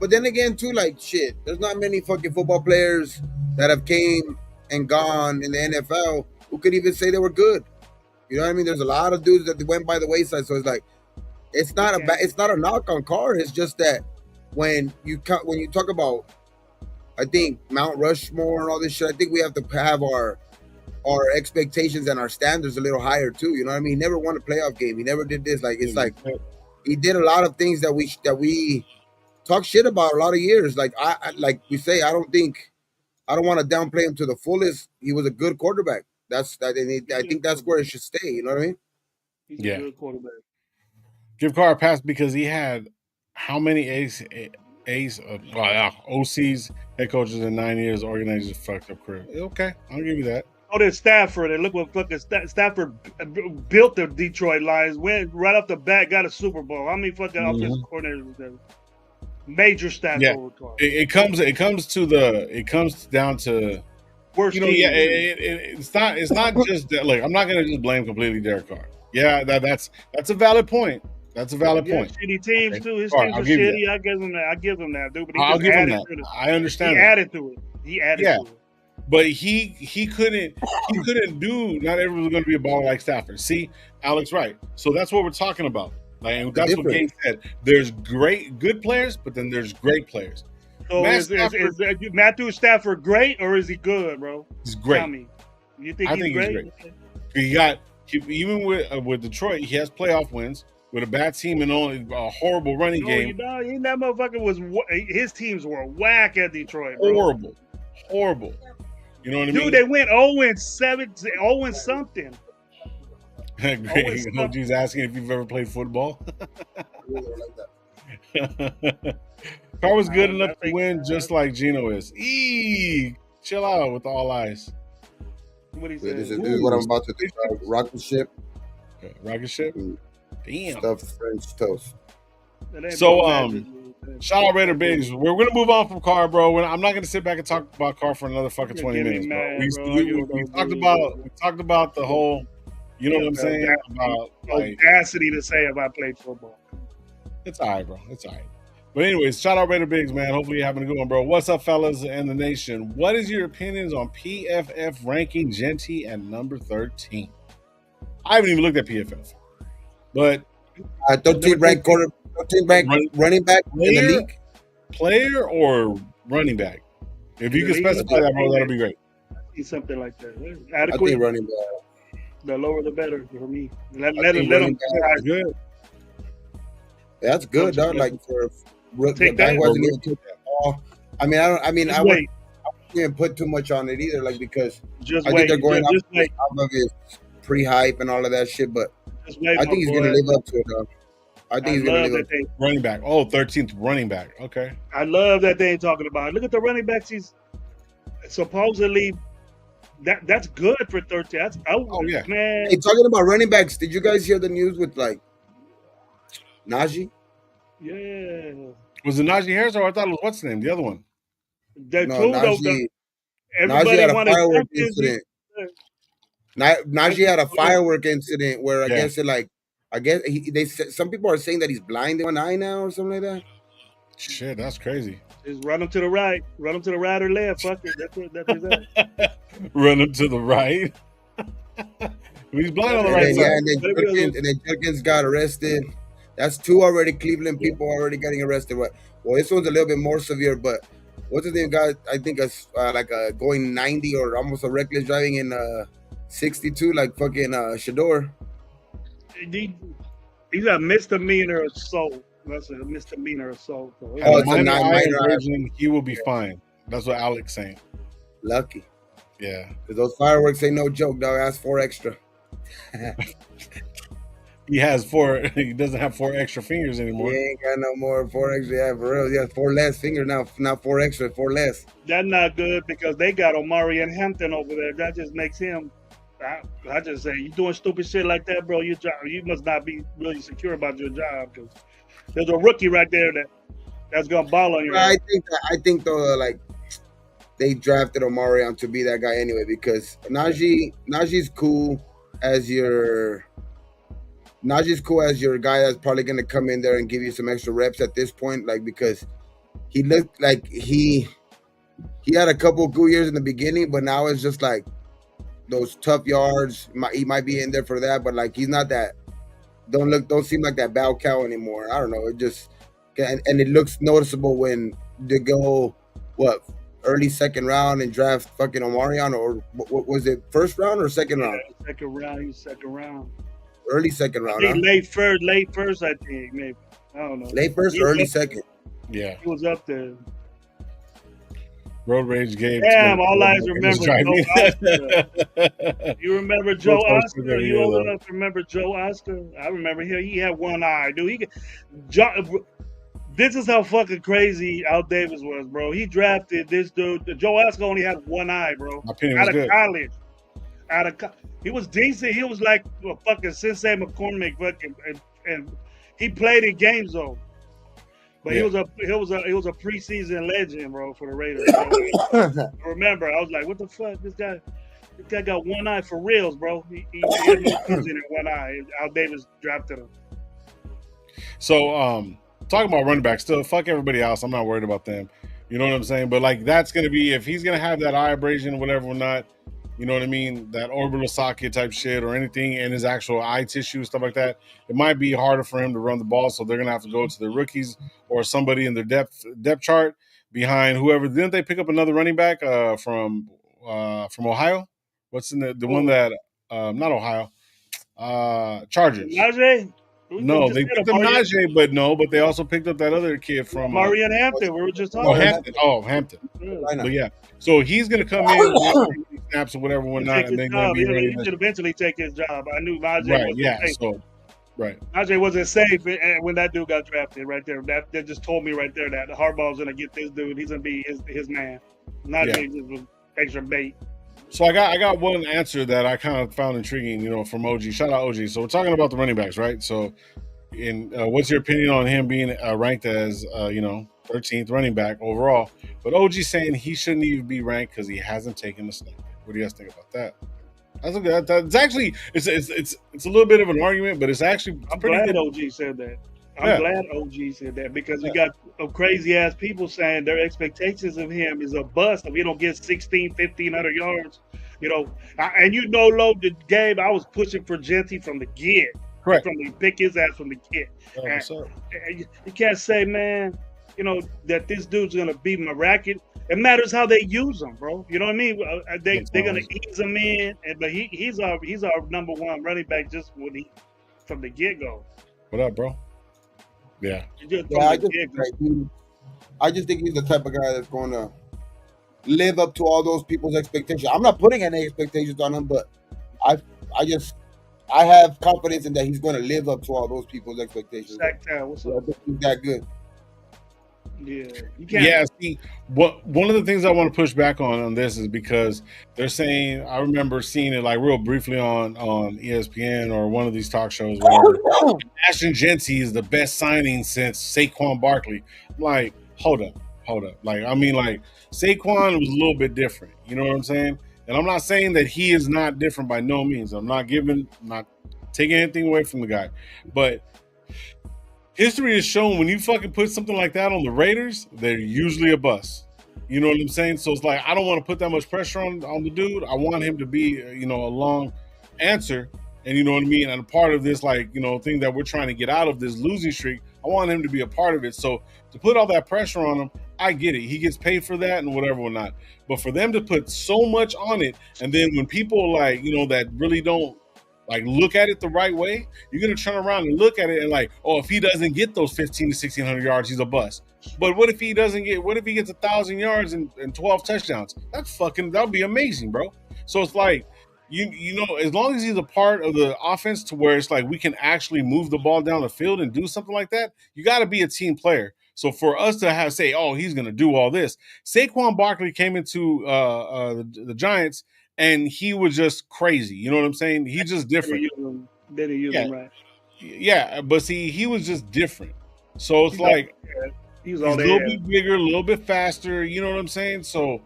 But then again, too, like shit. There's not many fucking football players that have came and gone in the NFL who could even say they were good. You know what I mean? There's a lot of dudes that went by the wayside. So it's like, it's not a knock on Carr. It's just that when you talk about, I think Mount Rushmore and all this shit, I think we have to have our expectations and our standards a little higher too. You know what I mean? He never won a playoff game. He never did this. Like it's like he did a lot of things that we talk shit about a lot of years. Like I like we say, I don't want to downplay him to the fullest. He was a good quarterback. I think that's where it should stay. You know what I mean? He's a good quarterback. Give Carr a pass because he had how many OCs, head coaches in 9 years, organized a fucked up career. Okay, I'll give you that. Oh, there's Stafford. And look what fucking Stafford built the Detroit Lions. Went right off the bat, got a Super Bowl. How many fucking offensive coordinators there? Major stats over Carr. It comes down to worst. It's not just that. Like I'm not gonna just blame completely Derek Carr. Yeah, that's a valid point. That's a valid point. Shitty teams too. His teams are shitty. I give him that, dude. But I'll give him that. I understand. He added to it. But he couldn't do. Not everyone's going to be a baller like Stafford. See, Alex, right? So that's what we're talking about. Like that's what Gabe said. There's good players, but then there's great players. So is Matthew Stafford great or is he good, bro? He's great. Tell me. You think he's great? Even with Detroit, he has playoff wins. With a bad team and only a horrible running game. That motherfucker his teams were whack at Detroit, bro. Horrible. You know what I mean? Dude, they went 0-7, 0-something. Great. OG's asking if you've ever played football. Carr was good enough to win just like Geno is. Chill out with all eyes. What he said? This is what I'm about to do. Rocket ship. Okay. Rocket ship? Damn. Stuffed French toast. So, shout out Raider Biggs. We're going to move on from Carr, bro. I'm not going to sit back and talk about Carr for another fucking 20 minutes, bro. We talked about the whole, you know what I'm saying? About audacity to say if I played football. It's all right, bro. It's all right. But anyways, shout out Raider Biggs, man. Hopefully you're having a good one, bro. What's up, fellas and the nation? What is your opinions on PFF ranking Genty at number 13? I haven't even looked at PFF. But 13 ranked running back in the league. player or running back? If you can specify that, bro, that'll be great. Something like that. Adequate. I think running back. The lower the better for me. Let him. Good. That's good, dog. Like for the guy who hasn't even took that ball. I mean, I wouldn't even put too much on it either, like because I think they're going off of his pre-hype and all of that shit. But I think he's gonna live up to it, dog. I think he's gonna live up to it. Running back. Oh, 13th running back. Okay. I love that they ain't talking about it. Look at the running backs. He's supposedly that's good for 13. That's yeah, man. Hey, talking about running backs, did you guys hear the news with like Najee? Yeah. Was it Najee Harris or I thought it was what's the name? The other one. Najee had a firework incident. Najee had a firework incident where I guess some people are saying that he's blind in one eye now or something like that. Shit, that's crazy. Just run him to the right. Run him to the right or left. Fuck it. That's that. Run him to the right. He's blind on the right side. Yeah, and then Jerkins got arrested. That's 2 already. Cleveland people already getting arrested. Well, this one's a little bit more severe, but what's his name? Got, I think, going 90 or almost a reckless driving in 62, like fucking Shador. He's a misdemeanor assault. That's a misdemeanor assault. It's a minor version. He will be fine. That's what Alex saying. Lucky. Yeah. Because those fireworks ain't no joke, dog. That's 4 extra. He has 4. He doesn't have 4 extra fingers anymore. He ain't got no more 4 extra. Yeah, for real. He has 4 less fingers now. Not 4 extra, 4 less. That's not good because they got Omari and Hampton over there. That just makes him. I just say you doing stupid shit like that, bro. You must not be really secure about your job because there's a rookie right there that's gonna ball on you. I think though, like they drafted Omari to be that guy anyway because Najee's cool as your guy that's probably gonna come in there and give you some extra reps at this point, like because he looked like he had a couple good years in the beginning, but now it's just like those tough yards. He might be in there for that, but like he's not that. Don't seem like that bow cow anymore. I don't know. It just and it looks noticeable when they go early second round and draft fucking Omarion, or what was it, first round or second round? Second round. Early second round. I think late first. I think maybe. I don't know. Late first, early second. Yeah, he was up there. Road Rage game. Damn, all I remember Joe Oscar. You remember Joe Oscar? You old enough to remember Joe Oscar? I remember him. He had one eye, dude. This is how fucking crazy Al Davis was, bro. He drafted this dude. Joe Oscar only had one eye, bro. Out of college. He was decent. He was like a fucking Sensei McCormick, fucking, and he played in games though. But he was a preseason legend, bro, for the Raiders. I remember, I was like, "What the fuck? This guy got one eye for reals, bro. He had no vision in one eye." Al Davis drafted him. So, talking about running back, still fuck everybody else. I'm not worried about them. You know what I'm saying? But like, that's gonna be if he's gonna have that eye abrasion, whatever or not. You know what I mean? That orbital socket type shit or anything in his actual eye tissue, stuff like that. It might be harder for him to run the ball, so they're gonna have to go to the rookies or somebody in their depth chart behind whoever. Didn't they pick up another running back from Ohio? What's in the one that not Ohio? Chargers. Najee? No, they picked up Najee, but they also picked up that other kid from Marion Hampton. We were just talking. Hampton. But yeah, so he's gonna come in. Snaps or whatever, whatnot, and then going to be ready. He should eventually take his job. I knew Najee wasn't safe. So, right. Najee wasn't safe when that dude got drafted right there. That just told me right there that Harbaugh's going to get this dude. He's going to be his man. Najee just was extra bait. So I got one answer that I kind of found intriguing, from OG. Shout out OG. So we're talking about the running backs, right? So, what's your opinion on him being ranked as, 13th running back overall? But OG saying he shouldn't even be ranked because he hasn't taken the snap. What do you guys think about that? It's actually it's a little bit of an argument, but it's actually I'm glad good. OG said that. I'm glad OG said that because we got crazy ass people saying their expectations of him is a bust if he don't get 1,500 yards. Low the game. I was pushing for Genty from the get. Correct. From the pick his ass from the get. And you can't say, man. that this dude's gonna be miraculous. It matters how they use him, bro. You know what I mean? They're gonna ease him in, but he's our number one running back just from the get go. What up, bro? Yeah. I just think he's the type of guy that's going to live up to all those people's expectations. I'm not putting any expectations on him, but I have confidence in that he's going to live up to all those people's expectations. What's up? He's that good. Yeah. See, one of the things I want to push back on this is because they're saying, I remember seeing it like real briefly on ESPN or one of these talk shows where Ashton Jeanty is the best signing since Saquon Barkley. I'm like, hold up. Like, I mean, like, Saquon was a little bit different. You know what I'm saying? And I'm not saying that he is not different by no means. I'm not taking anything away from the guy. But history has shown when you fucking put something like that on the Raiders, they're usually a bust. You know what I'm saying? So it's like, I don't want to put that much pressure on the dude. I want him to be, a long answer. And you know what I mean? And a part of this, like, thing that we're trying to get out of this losing streak, I want him to be a part of it. So to put all that pressure on him, I get it. He gets paid for that and whatever or not. But for them to put so much on it, and then when people like, that really don't like look at it the right way, you're gonna turn around and look at it and like, oh, if he doesn't get those 1,500 to 1,600 yards, he's a bust. But what if he gets 1,000 yards and 12 touchdowns? That'll be amazing, bro. So it's like, as long as he's a part of the offense to where it's like we can actually move the ball down the field and do something like that, you got to be a team player. So for us to say, oh, he's going to do all this. Saquon Barkley came into the Giants and he was just crazy. You know what I'm saying? He's just different. Didn't use him right. Yeah, but see, he was just different. So it's like he's a little bit bigger, a little bit faster. You know what I'm saying? So,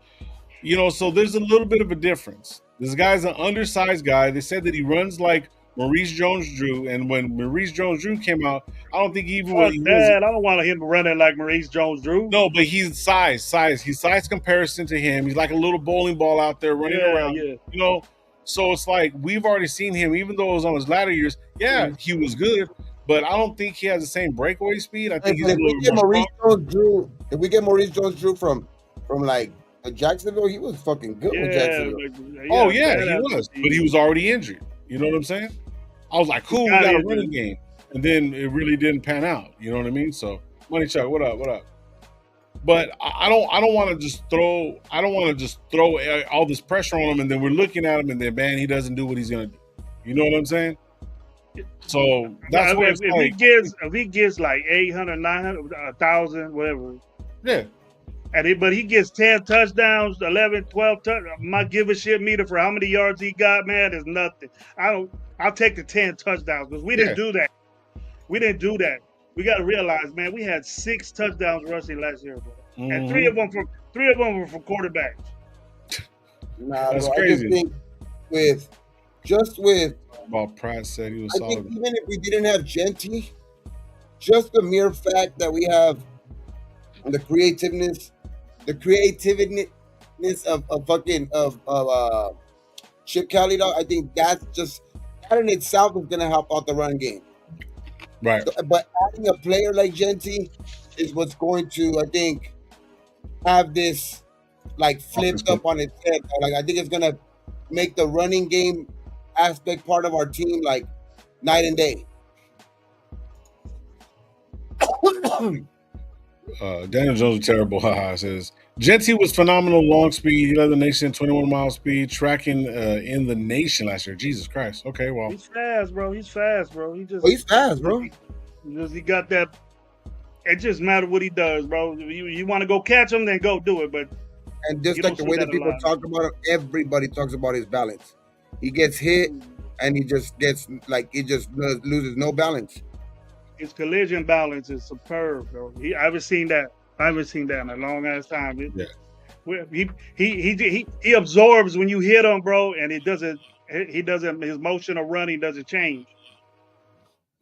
so there's a little bit of a difference. This guy's an undersized guy. They said that he runs like Maurice Jones-Drew, and when Maurice Jones-Drew came out, I don't think he even was. I don't want him running like Maurice Jones-Drew. No, but he's size. He's size comparison to him. He's like a little bowling ball out there running around. Yeah. So it's like we've already seen him, even though it was on his latter years. Yeah, he was good, but I don't think he has the same breakaway speed. I think he's a little more if we get Maurice Jones-Drew from like Jacksonville, he was fucking good with Jacksonville. He was, but he was already injured. You know what I'm saying? I was like, cool, we got a running game. And then it really didn't pan out. You know what I mean? So, Money Chuck, what up? But I don't want to just throw all this pressure on him and then we're looking at him and then, man, he doesn't do what he's going to do. You know what I'm saying? So that's what if he gets like 800, 900, 1,000, whatever. Yeah. But he gets 10 touchdowns, 11, 12 touchdowns. My give a shit meter for how many yards he got, man, is nothing. I'll take the 10 touchdowns because we didn't do that. We didn't do that. We got to realize, man, we had 6 touchdowns rushing last year, bro. Mm-hmm. And 3 of them were from quarterbacks. Nah, that's crazy. I just think with about Pratt said he was solid. Think even if we didn't have Jeanty, just the mere fact that we have the creativeness of Chip Kelly, though, I think that in itself is gonna help out the run game. Right. So, but adding a player like Jeanty is what's going to, I think, have this like flipped up on its head. Like I think it's gonna make the running game aspect part of our team like night and day. Daniel Jones was terrible. Haha says Jeanty was phenomenal long speed. He led the nation 21-mile speed, tracking in the nation last year. Jesus Christ. Okay, well, he's fast, bro. He's fast, bro. He's fast, bro. He got that. It just matters what he does, bro. You want to go catch him, then go do it. And just like the way that people talk about him, everybody talks about his balance. He gets hit, and he just loses no balance. His collision balance is superb, bro. I haven't seen that in a long ass time. He absorbs when you hit him, bro, and it doesn't. His motion of running doesn't change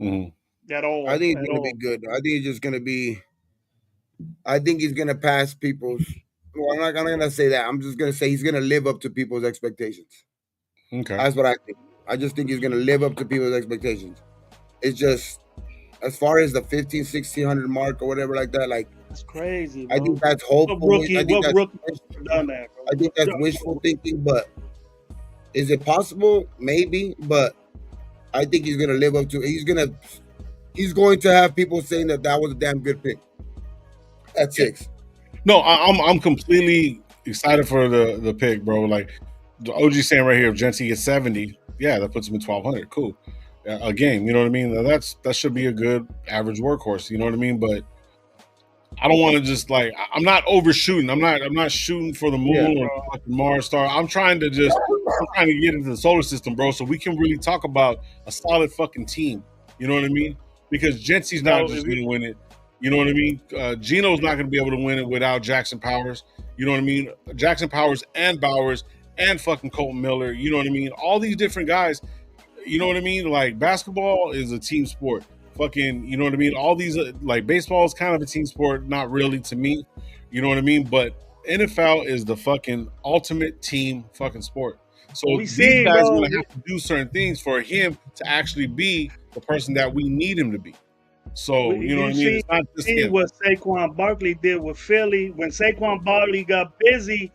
at all. I think he's gonna be good. I think he's just gonna be. I think he's gonna pass people's. Well, I'm not gonna say that. I'm just gonna say he's gonna live up to people's expectations. Okay, that's what I think. I just think he's gonna live up to people's expectations. It's just as far as the 1,500-1,600 mark or whatever like that, like it's crazy, bro. I think that's hopeful. I think that's done that, bro? I think that's wishful thinking, but is it possible? Maybe, but I think he's gonna live up to. He's going to have people saying that was a damn good pick at 6. No, I'm completely excited for the pick, bro. Like the OG saying right here, if Genty gets 70, yeah, that puts him in 1,200. Cool, a game. You know what I mean? That should be a good average workhorse. You know what I mean? But I don't want to just like I'm not overshooting. I'm not shooting for the moon or like the Mars star. I'm trying to get into the solar system, bro, so we can really talk about a solid fucking team. You know what I mean? Because Genty's not just going to win it. You know what I mean? Gino's not going to be able to win it without Jackson Powers. You know what I mean? Jackson Powers and Bowers and fucking Colton Miller. You know what I mean? All these different guys. You know what I mean? Like basketball is a team sport. Fucking, you know what I mean? All these like baseball is kind of a team sport, not really to me. You know what I mean? But NFL is the fucking ultimate team fucking sport. So these guys are gonna have to do certain things for him to actually be the person that we need him to be. So you know what I mean? It's not just him. What Saquon Barkley did with Philly when Saquon Barkley got busy,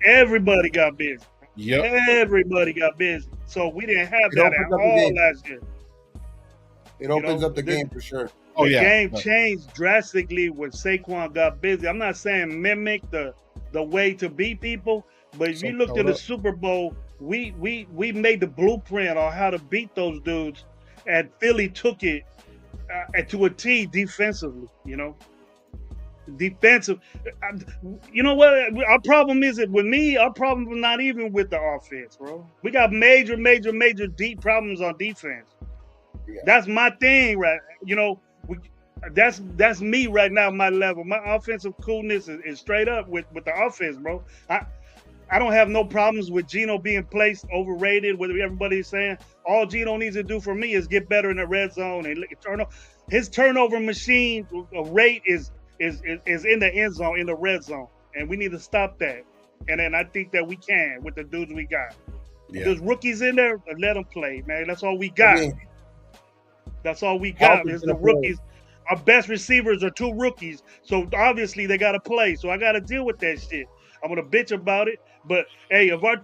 everybody got busy. Yep. Everybody got busy. So we didn't have that at all last year. It opens up the game for sure. The game changed drastically when Saquon got busy. I'm not saying mimic the way to beat people, but if you looked at the Super Bowl, we made the blueprint on how to beat those dudes, and Philly took it to a T defensively. You know, defensive. You know what? Our problem isn't with me. Our problem is not even with the offense, bro. We got major deep problems on defense. Yeah. That's my thing, right? You know, that's me right now. My level, my offensive coolness is straight up with the offense, bro. I don't have no problems with Gino being placed overrated. What everybody's saying, all Gino needs to do for me is get better in the red zone and his turnover machine rate is in the end zone, in the red zone, and we need to stop that. And then I think that we can with the dudes we got. Yeah. There's rookies in there, let them play, man. That's all we got. That's all we got is the rookies. Our best receivers are 2 rookies, so obviously they got to play. So I got to deal with that shit. I'm gonna bitch about it, but hey, Brock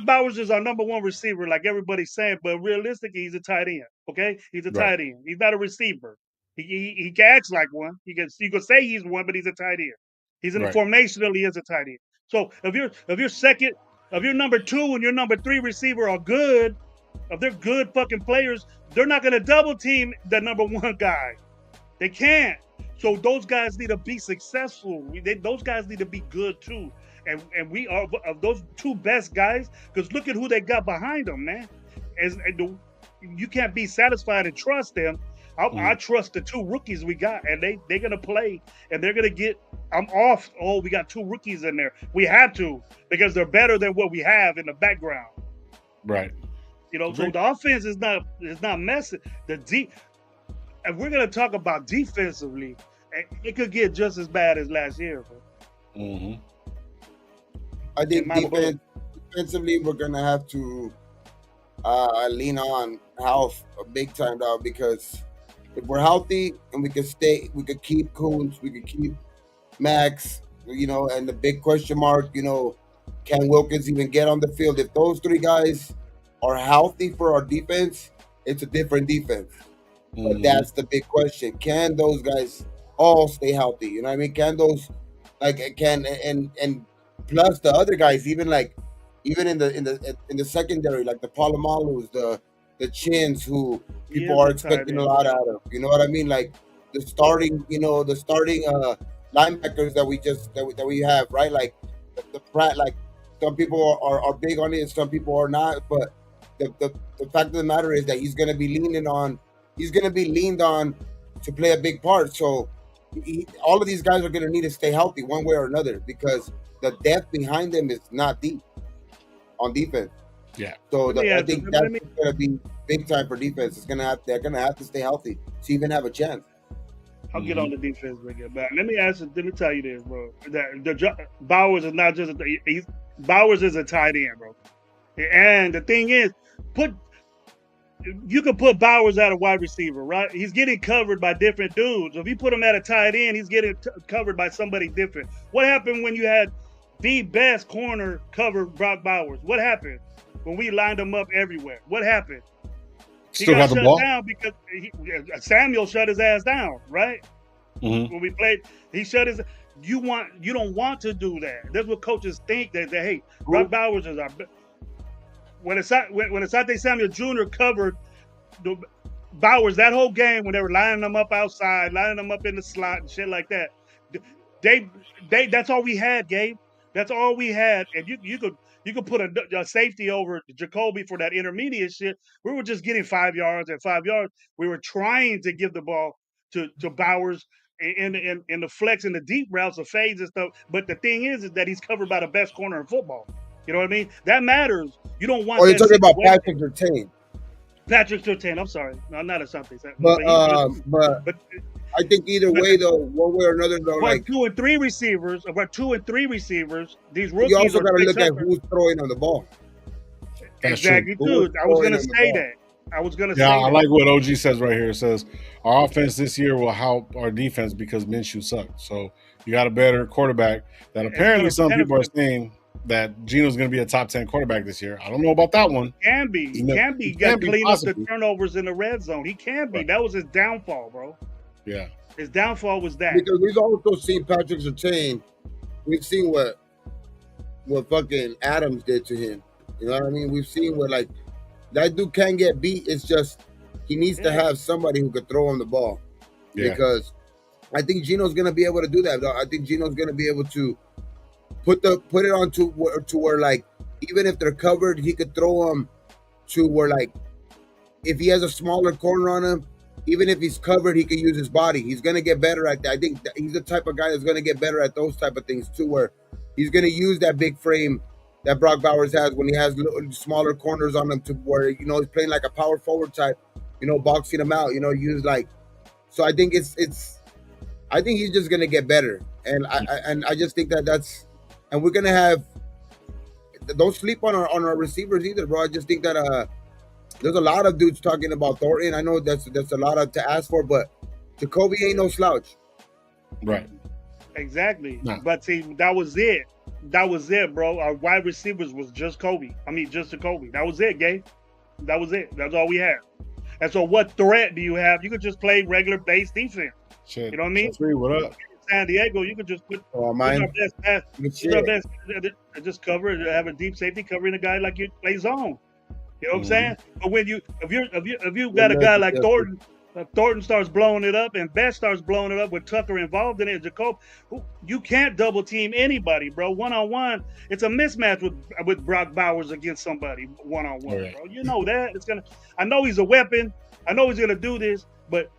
Bowers is our number 1 receiver, like everybody's saying. But realistically, he's a tight end. Okay, he's a tight end. He's not a receiver. He can act like one. You can say he's one, but he's a tight end. He's in the formationally is a tight end. So if your number 2 and your number 3 receiver are good. If they're good fucking players, they're not going to double team the number 1 guy. They can't. So those guys need to be successful. Those guys need to be good too. And we are of those 2 best guys, because look at who they got behind them, man. You can't be satisfied and trust them. I trust the 2 rookies we got, and they're going to play, and they're going to get – I'm off. Oh, we got 2 rookies in there. We have to, because they're better than what we have in the background. Right. You know, so the offense is not messing. And we're gonna talk about defensively. It could get just as bad as last year, bro. Mm-hmm. I think defensively, we're gonna have to lean on health big time now, because if we're healthy and we could keep Coons, we could keep Max, you know, and the big question mark, you know, can Wilkins even get on the field? If those 3 guys are healthy for our defense, it's a different defense. Mm-hmm. But that's the big question. Can those guys all stay healthy? You know what I mean? Can those and plus the other guys, even in the secondary, like the Palomalus, the Chins, who people are expecting a lot out of. You know what I mean? Like the starting linebackers that we have, right? Like the Pratt, like some people are big on it and some people are not, but the fact of the matter is that he's going to be leaned on to play a big part. So all of these guys are going to need to stay healthy one way or another, because the depth behind them is not deep on defense. Yeah. So I think that's going to be big time for defense. They're going to have to stay healthy to even have a chance. I'll get on the defense when we get back. Let me tell you this, bro. That Bowers is not just Bowers is a tight end, bro. And the thing is, you could put Bowers at a wide receiver, right? He's getting covered by different dudes. If you put him at a tight end, he's getting covered by somebody different. What happened when you had the best corner cover Brock Bowers? What happened when we lined him up everywhere? What happened? He got shut down because Samuel shut his ass down, right? Mm-hmm. When we played, he shut his. You don't want to do that. That's what coaches think that hey, Brock Bowers is our. When Asante Samuel Jr. covered the Bowers that whole game when they were lining them up outside, lining them up in the slot and shit like that, they that's all we had, Gabe. That's all we had, and you could put a safety over Jacoby for that intermediate shit. We were just getting 5 yards and 5 yards. We were trying to give the ball to Bowers in the flex and the deep routes of fades and stuff. But the thing is that he's covered by the best corner in football. You know what I mean? That matters. You don't want. Oh, you're talking about Patrick Surtain. Patrick Surtain. I'm sorry, no, not a something. But I think either way, though, one way or another, though, like 2 and 3 receivers, about 2 and 3 receivers. These rookies. You also got to look at who's throwing on the ball. Exactly, dude. I was going to say that. Yeah, I like what OG says right here. It says our offense this year will help our defense because Minshew sucked. So you got a better quarterback. That apparently some people are saying that Geno's going to be a top 10 quarterback this year. I don't know about that one. Can be. He got to clean up the turnovers in the red zone. He can be. Right. That was his downfall, bro. Yeah. His downfall was that. Because we've also seen Patrick Surtain. We've seen what fucking Adams did to him. You know what I mean? We've seen what, like, that dude can get beat. It's just he needs to have somebody who could throw him the ball. Yeah. Because I think Geno's going to be able to do that. I think Geno's going to be able to put it on to where, like, even if they're covered, he could throw them to where, like, if he has a smaller corner on him, even if he's covered, he can use his body. He's going to get better at that. I think he's the type of guy that's going to get better at those type of things too, where he's going to use that big frame that Brock Bowers has when he has little, smaller corners on him to where, you know, he's playing like a power forward type, you know, boxing him out, you know, use like, so I think I think he's just going to get better. And I just think that's, and we're going to have, don't sleep on our receivers either, bro. I just think that, there's a lot of dudes talking about Thornton. I know that's a lot to ask for, but Jacoby ain't no slouch. Right. Exactly. No. But see, that was it. That was it, bro. Our wide receivers was just Jacoby. That was it, Gabe. That was it. That's all we had. And so what threat do you have? You could just play regular base defense. Shit. You know what I mean? What up? San Diego, you could just put our best pass. Just cover it, have a deep safety covering a guy like you play zone. You know what I'm saying? But when if you got a guy like Thornton, Thornton starts blowing it up and Best starts blowing it up with Tucker involved in it, Jacob, you can't double team anybody, bro. One-on-one, it's a mismatch with Brock Bowers against somebody one-on-one, right. Bro. You know that. I know he's a weapon. I know he's gonna do this, but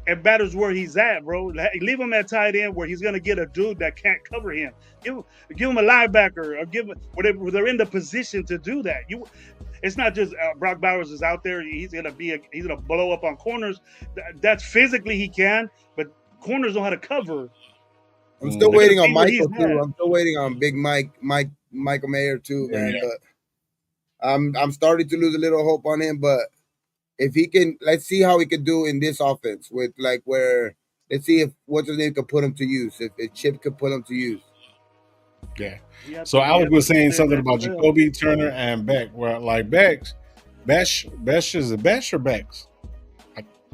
it matters where he's at, bro. Leave him at tight end where he's gonna get a dude that can't cover him. Give him a linebacker, or where they're in the position to do that. It's not just Brock Bowers is out there. He's gonna blow up on corners. That's physically he can, but corners know how to cover. I'm still waiting on Michael too. I'm still waiting on Big Michael Mayer too, man. Yeah. But I'm starting to lose a little hope on him. But if he can, let's see how he can do in this offense with like where. Let's see if what's his name could put him to use. If Chip could put him to use. Yeah. So Alex was saying something about Jacoby, Turner, and Beck. Where like Besh is it Besh or Becks?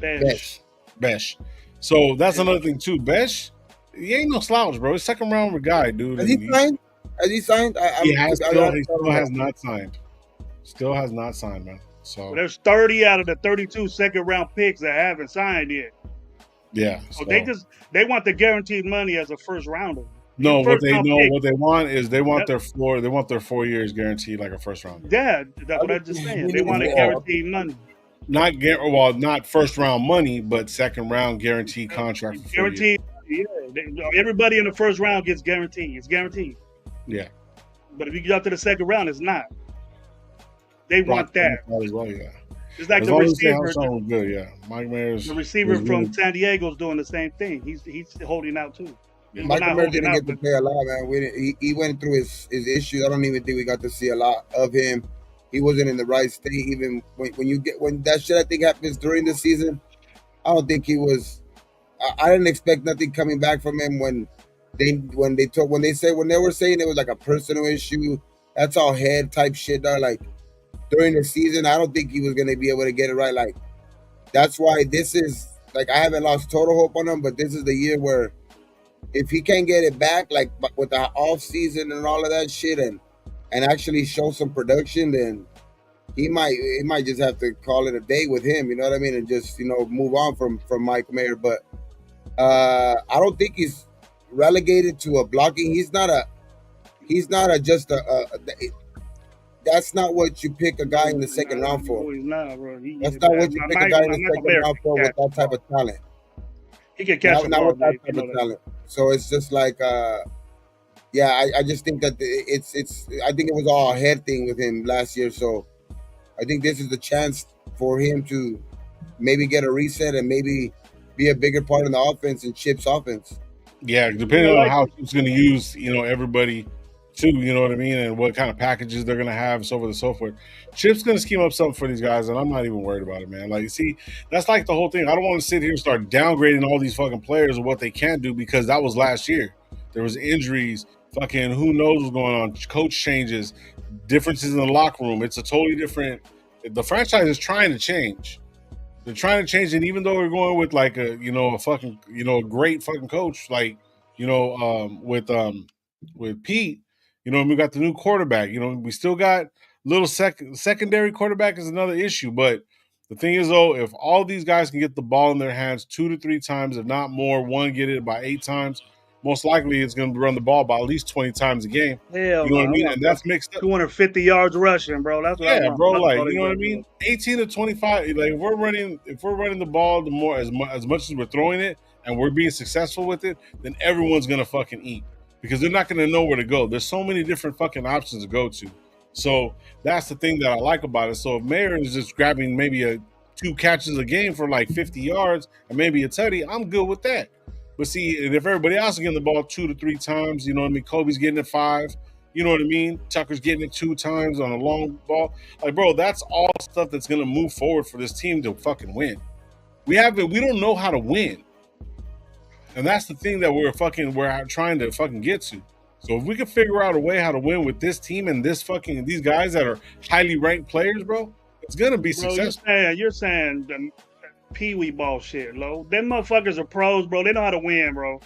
Besh. So that's another thing too. Besh, he ain't no slouch, bro. He's second round guy, dude. Has he signed? He still has not signed. Still has not signed, man. So there's 30 out of the 32 second round picks that haven't signed yet. Yeah. So they want the guaranteed money as a first rounder. No, what they want is they want their 4 years guaranteed like a first round. Yeah, that's what I'm just saying. They want a guaranteed money. Not first round money, but second round guaranteed contract. For guaranteed. Yeah, everybody in the first round gets guaranteed. It's guaranteed. Yeah. But if you get up to the second round, it's not. They want that. As well, yeah. It's like the receiver. Good, yeah. Mike Mayer's the receiver from San Diego's doing the same thing. He's holding out too. Michael Mayer didn't get to play a lot, man. He went through his issues. I don't even think we got to see a lot of him. he wasn't in the right state. Even when that shit I think happens during the season, I don't think he was. I didn't expect nothing coming back from him when they were saying it was like a personal issue. That's all head type shit. Though. Like during the season, I don't think he was gonna be able to get it right. Like that's why this is like I haven't lost total hope on him, but this is the year where if he can't get it back, like with the off season and all of that shit, and actually show some production, then he might just have to call it a day with him. You know what I mean, and just move on from Mike Mayer. But I don't think he's relegated to a blocking. He's not a that's not what you pick a guy in the second round for. He's not, bro. That's not what you pick a guy in the second round for with that type of talent. He can catch a ball, with that type of talent. So it's just like, yeah, I just think that I think it was all a head thing with him last year. So I think this is the chance for him to maybe get a reset and maybe be a bigger part in the offense and Chip's offense. Yeah, depending on how Chip's going to use, everybody too, you know what I mean, and what kind of packages they're going to have, so forth and so forth. Chip's going to scheme up something for these guys, and I'm not even worried about it, man. Like, see, that's like the whole thing. I don't want to sit here and start downgrading all these fucking players and what they can do because that was last year. There was injuries, fucking who knows what's going on, coach changes, differences in the locker room. It's a totally different – the franchise is trying to change. They're trying to change it, even though we're going with like a fucking a great fucking coach like with Pete. We got the new quarterback. We still got little secondary quarterback is another issue. But the thing is, though, if all these guys can get the ball in their hands 2 to 3 times, if not more, one get it by 8 times, most likely it's going to run the ball by at least 20 times a game. Hell, you know what I mean? And that's mixed up. 250 yards rushing, bro. That's what I want. Bro. Like, you know what I mean? 18 to 25. Like, if we're running the ball the more as much as we're throwing it, and we're being successful with it, then everyone's gonna fucking eat because they're not gonna know where to go. There's so many different fucking options to go to. So that's the thing that I like about it. So if Mayer is just grabbing maybe 2 catches a game for like 50 yards and maybe a tutty, I'm good with that. But see, and if everybody else is getting the ball 2 to 3 times, you know what I mean? Kobe's getting it 5, you know what I mean? Tucker's getting it 2 times on a long ball. Like, bro, that's all stuff that's going to move forward for this team to fucking win. We don't know how to win. And that's the thing that we're trying to fucking get to. So if we can figure out a way how to win with this team and these guys that are highly ranked players, bro, it's going to be successful. You're saying the pee-wee ball shit, Lo. Them motherfuckers are pros, bro. They know how to win, bro.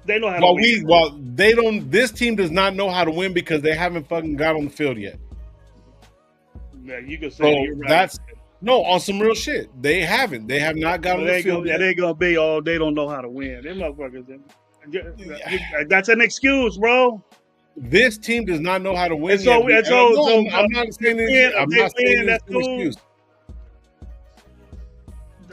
They know how to win. They don't. This team does not know how to win because they haven't fucking got on the field yet. Yeah, you can say you're right. On some real shit. They haven't. They have not got on the field yet. It ain't gonna be they don't know how to win. Them motherfuckers. That's an excuse, bro. This team does not know how to win. I'm not saying it's an excuse.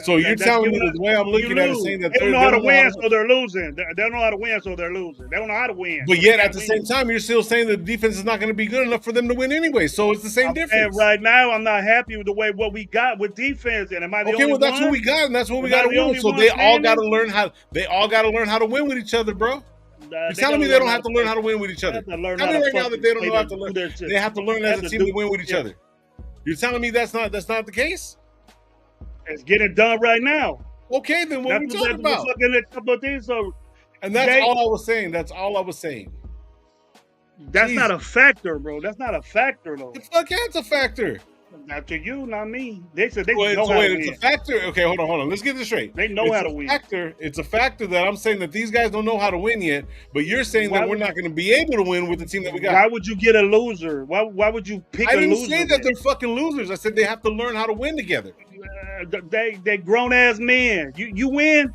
So you're telling me the way I'm looking at it, saying that they don't know how to win, so they're losing. They don't know how to win, so they're losing. They don't know how to win. But yet, at the same time, you're still saying the defense is not going to be good enough for them to win anyway. So it's the same difference. And right now, I'm not happy with the way what we got with defense. And am I the only one? That's what we got, and that's what we got to win. So they all got to learn how. They all got to learn how to win with each other, bro. You're telling me they don't have to learn how to win with each other. Tell me right now that they don't know how to learn. They have to learn as a team to win with each other. You're telling me that's not the case? It's getting done right now. Okay, then what are we talking about? And that's all I was saying. That's all I was saying. That's not a factor, bro. That's not a factor, though. The fuck yeah, it's a factor. Not to you, not me. They said they know how to win. It's a factor. Okay, hold on. Let's get this straight. They know how to win. It's a factor that I'm saying that these guys don't know how to win yet, but you're saying that we're not going to be able to win with the team that we got. Why would you get a loser? Why would you pick a loser? I didn't say that they're fucking losers. I said they have to learn how to win together. They grown-ass men. You win?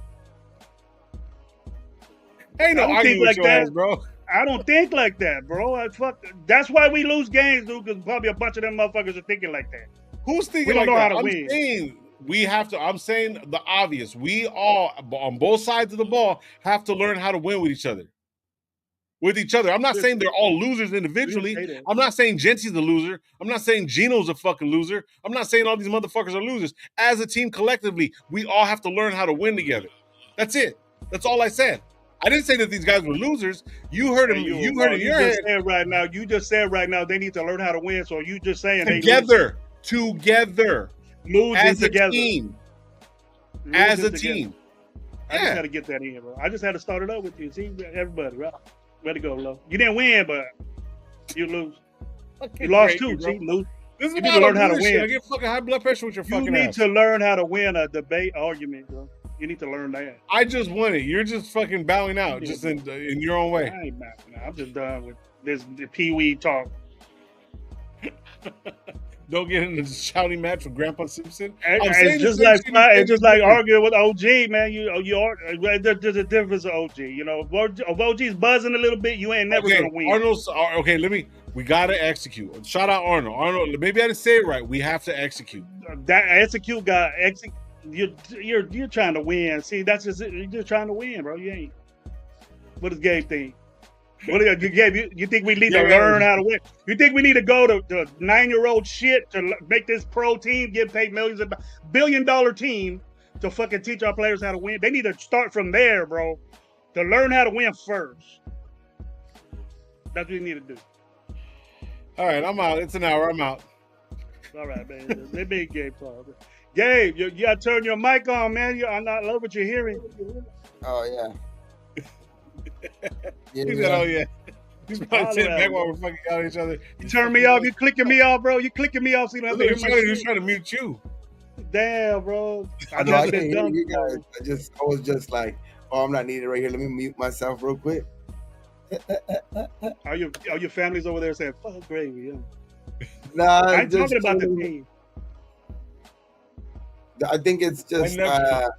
Ain't no arguing with your ass, bro. I don't think like that, bro. That's why we lose games, dude, because probably a bunch of them motherfuckers are thinking like that. Who's thinking like that? We don't know how to win. I'm saying the obvious. We all, on both sides of the ball, have to learn how to win with each other. I'm not saying they're all losers individually. I'm not saying Gentsy's a loser. I'm not saying Gino's a fucking loser. I'm not saying all these motherfuckers are losers. As a team collectively, we all have to learn how to win together. That's it. That's all I said. I didn't say that these guys were losers. You heard him. You heard it in your head. You just said right now they need to learn how to win. So you just saying together, losing as together, a team, as a team. I just had to get that in, bro. I just had to start it up with you. See, everybody, right? Way to go, Lo. You didn't win, but you lose. You lost too. See, lose. You need to learn how to win. I get fucking high blood pressure with your fucking ass. You need to learn how to win a debate argument, bro. You need to learn that. I just won it. You're just fucking bowing out, just in your own way. I ain't bowing out. I'm just done with this pee-wee talk. Don't get into the shouting match with Grandpa Simpson. It's just like arguing with OG, man. There's a difference of OG. You know, if OG's buzzing a little bit, you ain't never gonna win. Arnold's okay. We gotta execute. Shout out Arnold. Arnold, maybe I didn't say it right. We have to execute. You're trying to win. See, that's just it. You're just trying to win, bro. You ain't. What does Gabe think? You think we need to learn how to win? You think we need to go to 9-year-old shit to make this pro team, get paid millions of $1 billion team to fucking teach our players how to win? They need to start from there, bro. To learn how to win first. That's what you need to do. All right, I'm out. It's an hour. I'm out. All right, man. Let me Gabe talk. Gabe, you gotta turn your mic on, man. I love what you're hearing. Oh yeah. He said, "Oh yeah." He's probably sitting back while we're fucking out each other. You turn me off. You clicking me off, bro. You clicking me off. So you don't have to hear my He's trying to mute you. Damn, bro. I know. I can't hear you guys. I was just like, oh, I'm not needed right here. Let me mute myself real quick. Are your families over there saying, "Fuck gravy"? Yeah. Nah, I'm talking about the team. I think it's just. I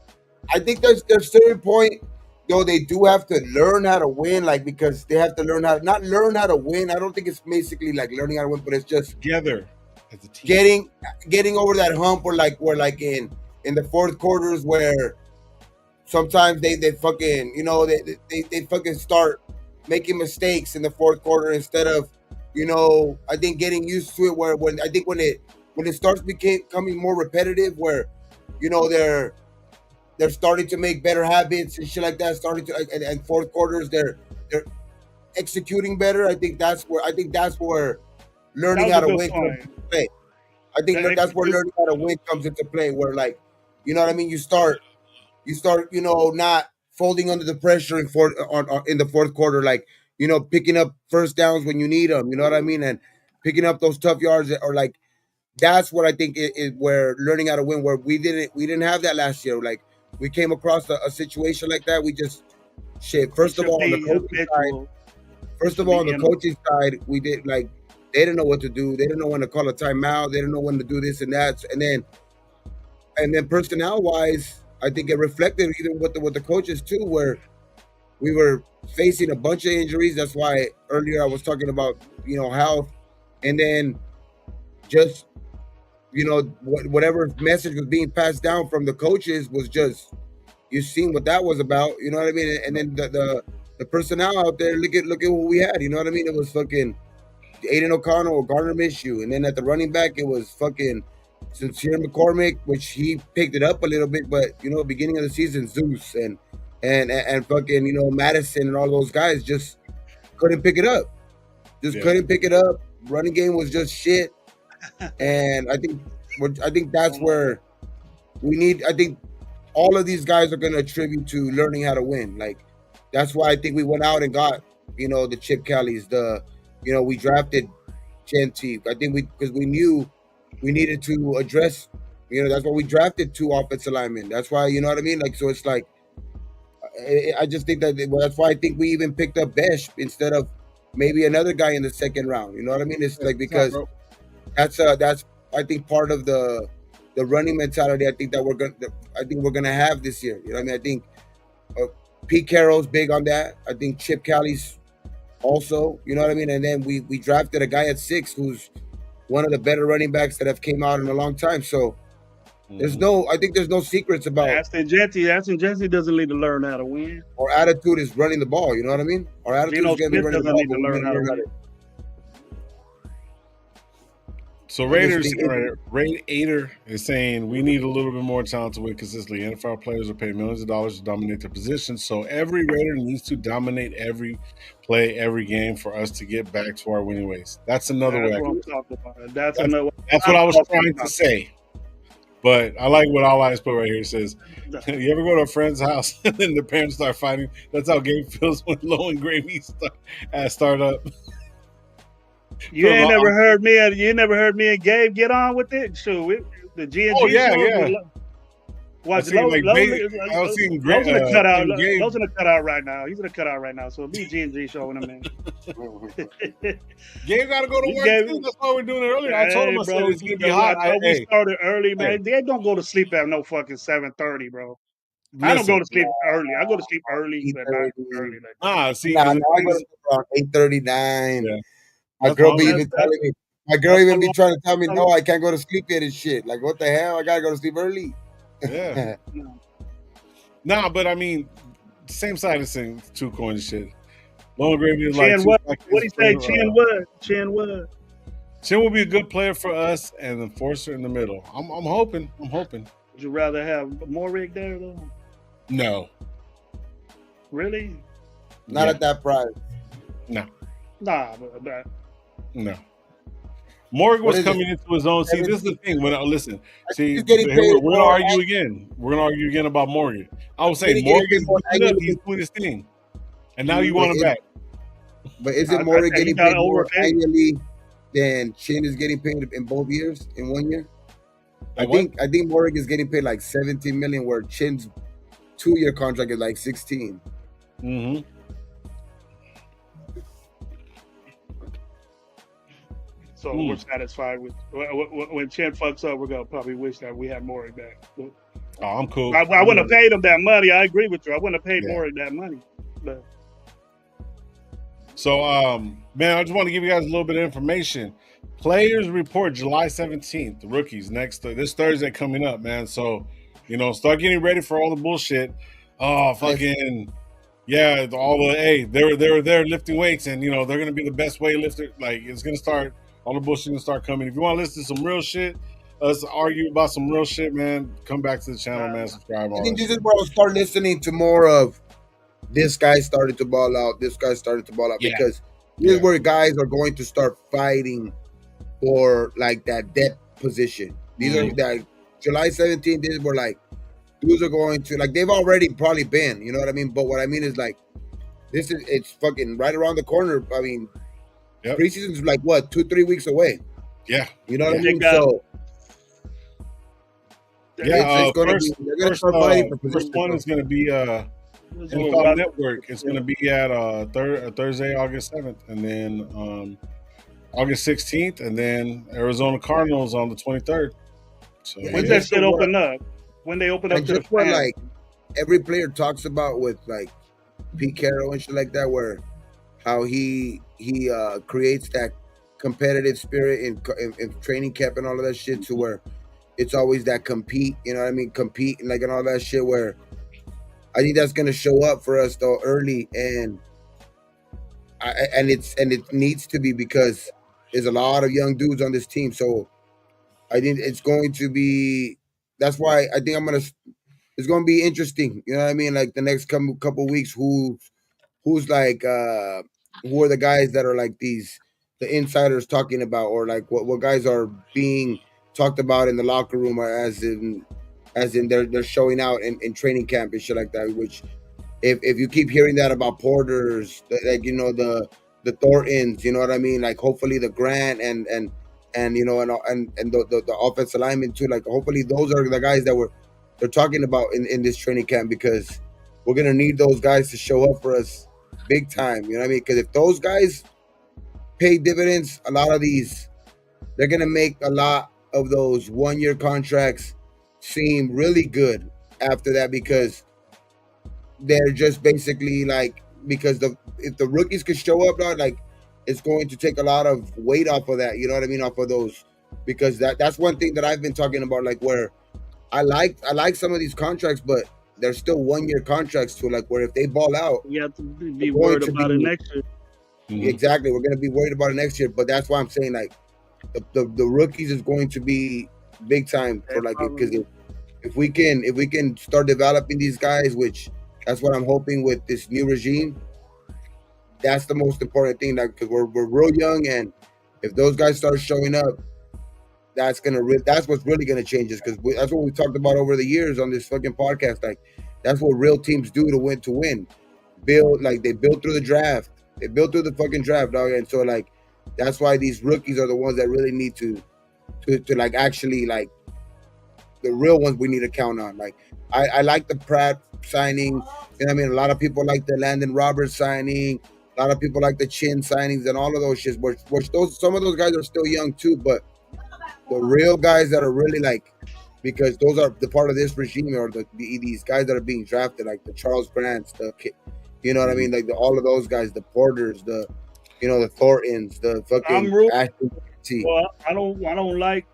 think there's certain point. Though they do have to learn how to win, like because they have to learn how not learn how to win. I don't think it's basically like learning how to win, but it's just together as a team. Getting over that hump where in the fourth quarters where sometimes they fucking they fucking start making mistakes in the fourth quarter instead of I think getting used to it when it starts becoming more repetitive where they're starting to make better habits and shit like that. And fourth quarters, they're executing better. I think that's where learning how to win comes into play. I think that's where learning how to win comes into play. Where you start not folding under the pressure in the fourth quarter, picking up first downs when you need them. You know what I mean, and picking up those tough yards or that's what I think is where learning how to win. Where we didn't have that last year. We came across a situation like that. We just First of all, on the coaching side, we did they didn't know what to do. They didn't know when to call a timeout. They didn't know when to do this and that. And then personnel wise, I think it reflected even with the coaches too, where we were facing a bunch of injuries. That's why earlier I was talking about health, and then just whatever message was being passed down from the coaches was just, you seen what that was about, you know what I mean? And then the personnel out there, look at what we had, you know what I mean? It was fucking Aiden O'Connell or Gardner Minshew, and then at the running back it was fucking Sincere McCormick, which he picked it up a little bit, but beginning of the season, Zeus and fucking Madison and all those guys just couldn't pick it up. Couldn't pick it up. Running game was just shit. And I think that's where we need. I think all of these guys are going to attribute to learning how to win. That's why I think we went out and got the Chip Kellys. We drafted Genty. I think because we knew we needed to address. That's why we drafted 2 offensive linemen. That's why what I mean. So it's I just think that's why I think we even picked up Besh instead of maybe another guy in the second round. You know what I mean? It's because. That's I think part of the running mentality. I think we're gonna have this year. You know what I mean? I think Pete Carroll's big on that. I think Chip Kelly's also. You know what I mean? And then we drafted a guy at 6 who's one of the better running backs that have came out in a long time. So there's no secrets about. Aston Genty doesn't need to learn how to win. Our attitude is running the ball. You know what I mean? Our attitude is going to be running the ball. Need to learn how to win. So Raiders, Raider is saying we need a little bit more talent to win consistently. NFL players are paid millions of dollars to dominate their position, so every Raider needs to dominate every play, every game for us to get back to our winning ways. That's another way. That's what I was trying to say. But I like what All Eyes put right here. It says, you ever go to a friend's house and then the parents start fighting? That's how Gabe feels when Low and Gravy start up. You ain't never heard me and Gabe get on with it? Sure, the G&G show. Yeah. Watch Lowe's in the cutout. Lowe's in the cutout right now. He's in the cutout right now. So be G&G show in a minute. Gabe got to go to work too. That's why we're doing it earlier. I told him it's going to be hot. We started early, man. They don't go to sleep at no fucking 7:30, bro. Listen, I don't go to sleep early. I go to sleep early, but not early. I go to sleep around 8:39. Yeah. My girl be even telling me. My girl even be trying to tell me, no, I can't go to sleep yet and shit. Like, what the hell? I gotta go to sleep early. Yeah. Nah, but I mean, same side of thing, 2 coins shit. Long Gravy is like. What do you say? Chin what? Chin will be a good player for us and enforcer in the middle. I'm hoping. Would you rather have Morig there though? No. Really? Not at that price. No. Nah, no. Morgan was coming into his own. See, this is the thing. We're gonna argue again. We're gonna argue again about Morgan. I was saying Morgan's he's doing his thing, and now you want him back. But isn't Morgan getting paid more annually than Chin is getting paid in both years in 1 year? I think Morgan is getting paid like 17 million, where Chin's 2-year contract is like 16. Mm-hmm. So we're satisfied with when Chin fucks up. We're gonna probably wish that we had Maury back. Oh, I'm cool. I wouldn't have paid him that money. I agree with you. I wouldn't have paid Maury that money. But. So, man, I just want to give you guys a little bit of information. Players report July 17th. The rookies this Thursday coming up, man. So, start getting ready for all the bullshit. Oh, fucking. Yeah, they're there lifting weights, and they're gonna be the best weightlifter. Like, it's gonna start. All the bullshit gonna start coming. If you want to listen to some real shit, us argue about some real shit, man, come back to the channel, man. Subscribe. I think this is where I'll start listening to more of this guy started to ball out. This guy started to ball out because this is where guys are going to start fighting for like that depth position. These are like July 17th. This is where like dudes are going to like they've already probably been. You know what I mean? But what I mean is like it's fucking right around the corner. I mean. Yep. Preseason's like what 2-3 weeks away. Yeah, you know what I mean. So it's going to be. First one is going to be NFL Network. It's going to be at Thursday, August 7th, and then August 16th, and then Arizona Cardinals on the 23rd. So when's that shit open up? When they open up to the fans? Like every player talks about with like Pete Carroll and shit like that, where how he creates that competitive spirit in training camp and all of that shit to where it's always that compete, you know what I mean? Compete and like and all that shit where I think that's gonna show up for us though early and it needs to be because there's a lot of young dudes on this team. So I think it's going to be that's why I think it's gonna be interesting, you know what I mean? Like the next couple weeks who's like who are the guys that are like the insiders talking about or like what guys are being talked about in the locker room or as in they're showing out in training camp and shit like that, which if you keep hearing that about Porters, like the Thorntons, you know what I mean, like hopefully the Grant and the offensive linemen too, like hopefully those are the guys that they're talking about in this training camp because we're gonna need those guys to show up for us big time, you know what I mean? Because if those guys pay dividends, a lot of these, they're gonna make a lot of those 1-year contracts seem really good after that because they're just basically like because if the rookies could show up now, like it's going to take a lot of weight off of that, you know what I mean, off of those because that's one thing that I've been talking about, like where I like some of these contracts, but they're still 1-year contracts to like where if they ball out, you have to be worried about it next year. Exactly, we're gonna be worried about it next year. But that's why I'm saying like the rookies is going to be big time for like because if we can start developing these guys, which that's what I'm hoping with this new regime. That's the most important thing, that because we're real young, and if those guys start showing up, that's what's really gonna change us, because that's what we talked about over the years on this fucking podcast. Like that's what real teams do to win. They build through the draft. They build through the fucking draft, dog. And so like that's why these rookies are the ones that really need to like actually like the real ones we need to count on. Like I like the Pratt signing. You know what I mean? A lot of people like the Landon Roberts signing. A lot of people like the Chin signings and all of those shits. Which some of those guys are still young too, but the real guys that are really like, because those are the part of this regime, or these guys that are being drafted, like the Charles Grants, you know what I mean, like all of those guys, the Porters, the Thorntons, the fucking Well, I don't like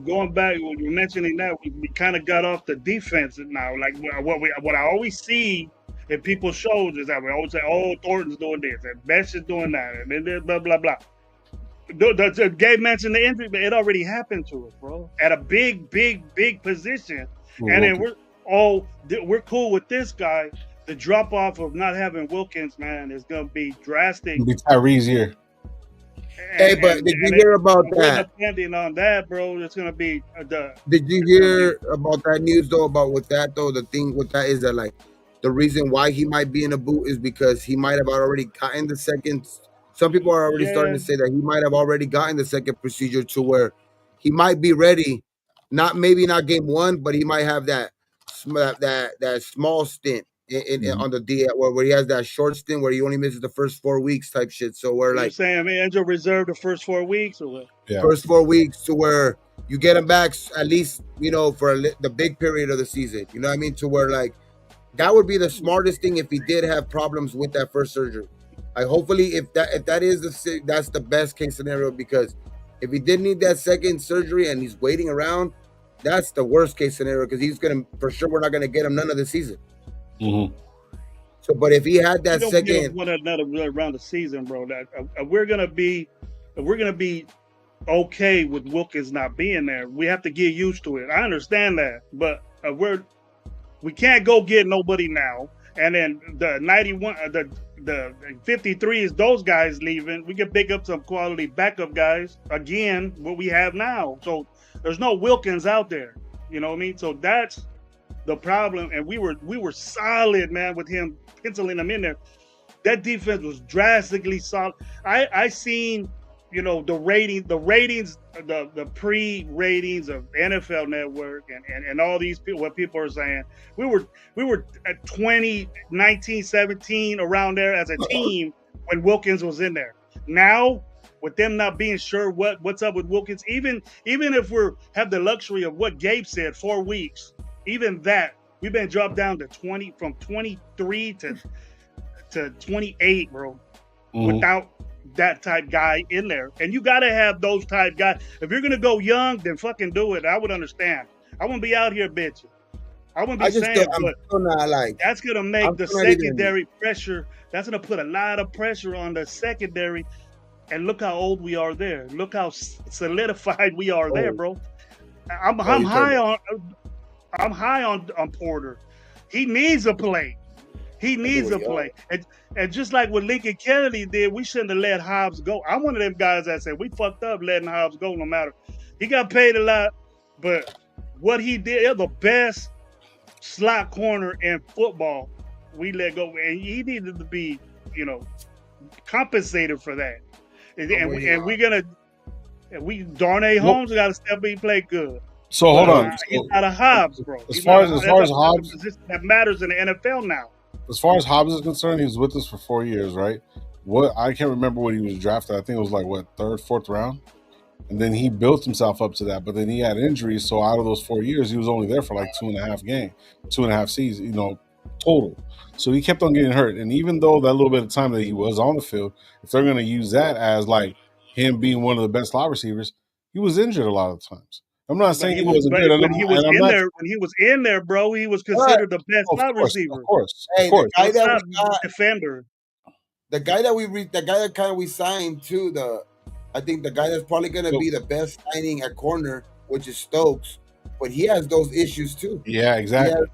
going back when you're mentioning that we kind of got off the defense now. Like what I always see in people's shows is that we always say, "Oh, Thornton's doing this, and Best is doing that, and then blah blah blah." Gabe mentioned the injury, but it already happened to us, bro, at a big position, and then we're cool with this guy. The drop off of not having Wilkins, man, is gonna be drastic. It'll be Tyree's year. Hey, but did you hear about that? Depending on that, bro, it's gonna be Did you hear about that news though? About with that though, the thing with that is that like the reason why he might be in a boot is because he might have already gotten the second. Some people are already starting to say that he might have already gotten the second procedure, to where he might be ready. Maybe not game one, but he might have that small stint on the D where he has that short stint where he only misses the first 4 weeks type shit. So we're like saying, man, Angel reserved the first 4 weeks or what? Yeah. First 4 weeks, to where you get him back at least, for the big period of the season. You know what I mean? To where like that would be the smartest thing if he did have problems with that first surgery. Like hopefully if that is that's the best case scenario, because if he did need that second surgery and he's waiting around, that's the worst case scenario, because he's gonna, for sure, we're not gonna get him none of the season. Mm-hmm. So, but if he had that second, another round of season, bro, that we're gonna be okay with Wilkins not being there. We have to get used to it. I understand that, but we can't go get nobody now. And then the 91, the 53 is those guys leaving. We can pick up some quality backup guys again, what we have now. So there's no Wilkins out there. You know what I mean? So that's the problem. And we were solid, man, with him penciling them in there. That defense was drastically solid. I seen, the ratings, the pre-ratings of NFL Network and all these people, what people are saying. We were at 2019, 17 around there as a team when Wilkins was in there. Now, with them not being sure what's up with Wilkins, even if have the luxury of what Gabe said, 4 weeks, even that, we've been dropped down to 20, from 23 to 28, bro, without that type guy in there. And you got to have those type guys. If you're going to go young, then fucking do it. I would understand. I wouldn't be out here bitching. I wouldn't be saying, but that's going to make the secondary pressure. That's going to put a lot of pressure on the secondary. And look how old we are there. Look how solidified we are there, bro. I'm high on Porter. He needs a play. He needs a play. And just like what Lincoln Kennedy did, we shouldn't have let Hobbs go. I'm one of them guys that said we fucked up letting Hobbs go no matter. He got paid a lot, but what he did, the best slot corner in football, we let go. And he needed to be, compensated for that. Darnay Holmes got to step in and play good. So hold on. He's out of Hobbs, bro. As far as Hobbs, that matters in the NFL now. As far as Hobbs is concerned, he was with us for 4 years, right? I can't remember when he was drafted. I think it was like third, fourth round, and then he built himself up to that. But then he had injuries, so out of those 4 years, he was only there for like 2.5 seasons, total. So he kept on getting hurt, and even though that little bit of time that he was on the field, if they're going to use that as like him being one of the best slot receivers, he was injured a lot of times. I'm not saying he wasn't good. When he was in there, bro, he was considered the best slot receiver. Of course. The guy that defender. The guy that we signed to I think the guy that's probably going to be the best signing at corner, which is Stokes, but he has those issues too. Yeah, exactly.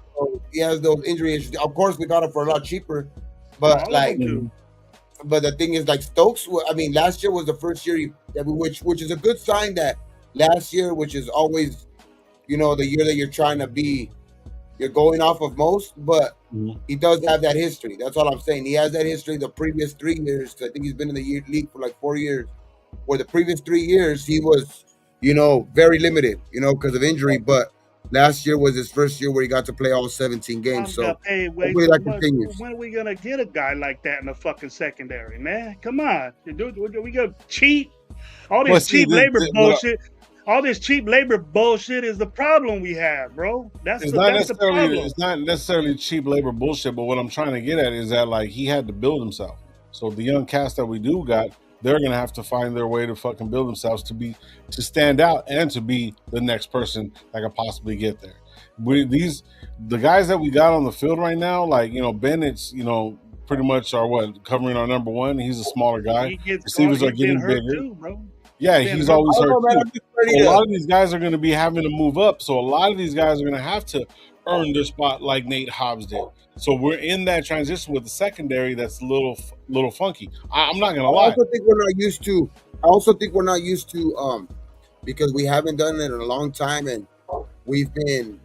He has those injury issues. Of course, we got him for a lot cheaper, but but the thing is, like Stokes, I mean, last year was the first year, which is a good sign that last year, which is always, the year that you're trying to be, you're going off of most, but he does have that history. That's all I'm saying. He has that history the previous 3 years. I think he's been in the league for like 4 years, where the previous 3 years he was, very limited, because of injury, but last year was his first year where he got to play all 17 games. So hopefully that continues. When are we gonna get a guy like that in the fucking secondary, man? Come on, we gonna cheat? All this cheap labor bullshit. All this cheap labor bullshit is the problem we have, bro. That's the problem. It's not necessarily cheap labor bullshit, but what I'm trying to get at is that like he had to build himself. So the young cast that we do got, they're gonna have to find their way to fucking build themselves to stand out and to be the next person that could possibly get there. The guys that we got on the field right now, like Bennett's, pretty much are covering our number one. He's a smaller guy. Receivers are getting bigger. Too, bro. Yeah, he's always hurt too. So a lot of these guys are going to be having to move up. So a lot of these guys are going to have to earn their spot like Nate Hobbs did. So we're in that transition with the secondary that's a little funky. I'm not going to lie. I also think we're not used to because we haven't done it in a long time, and we've been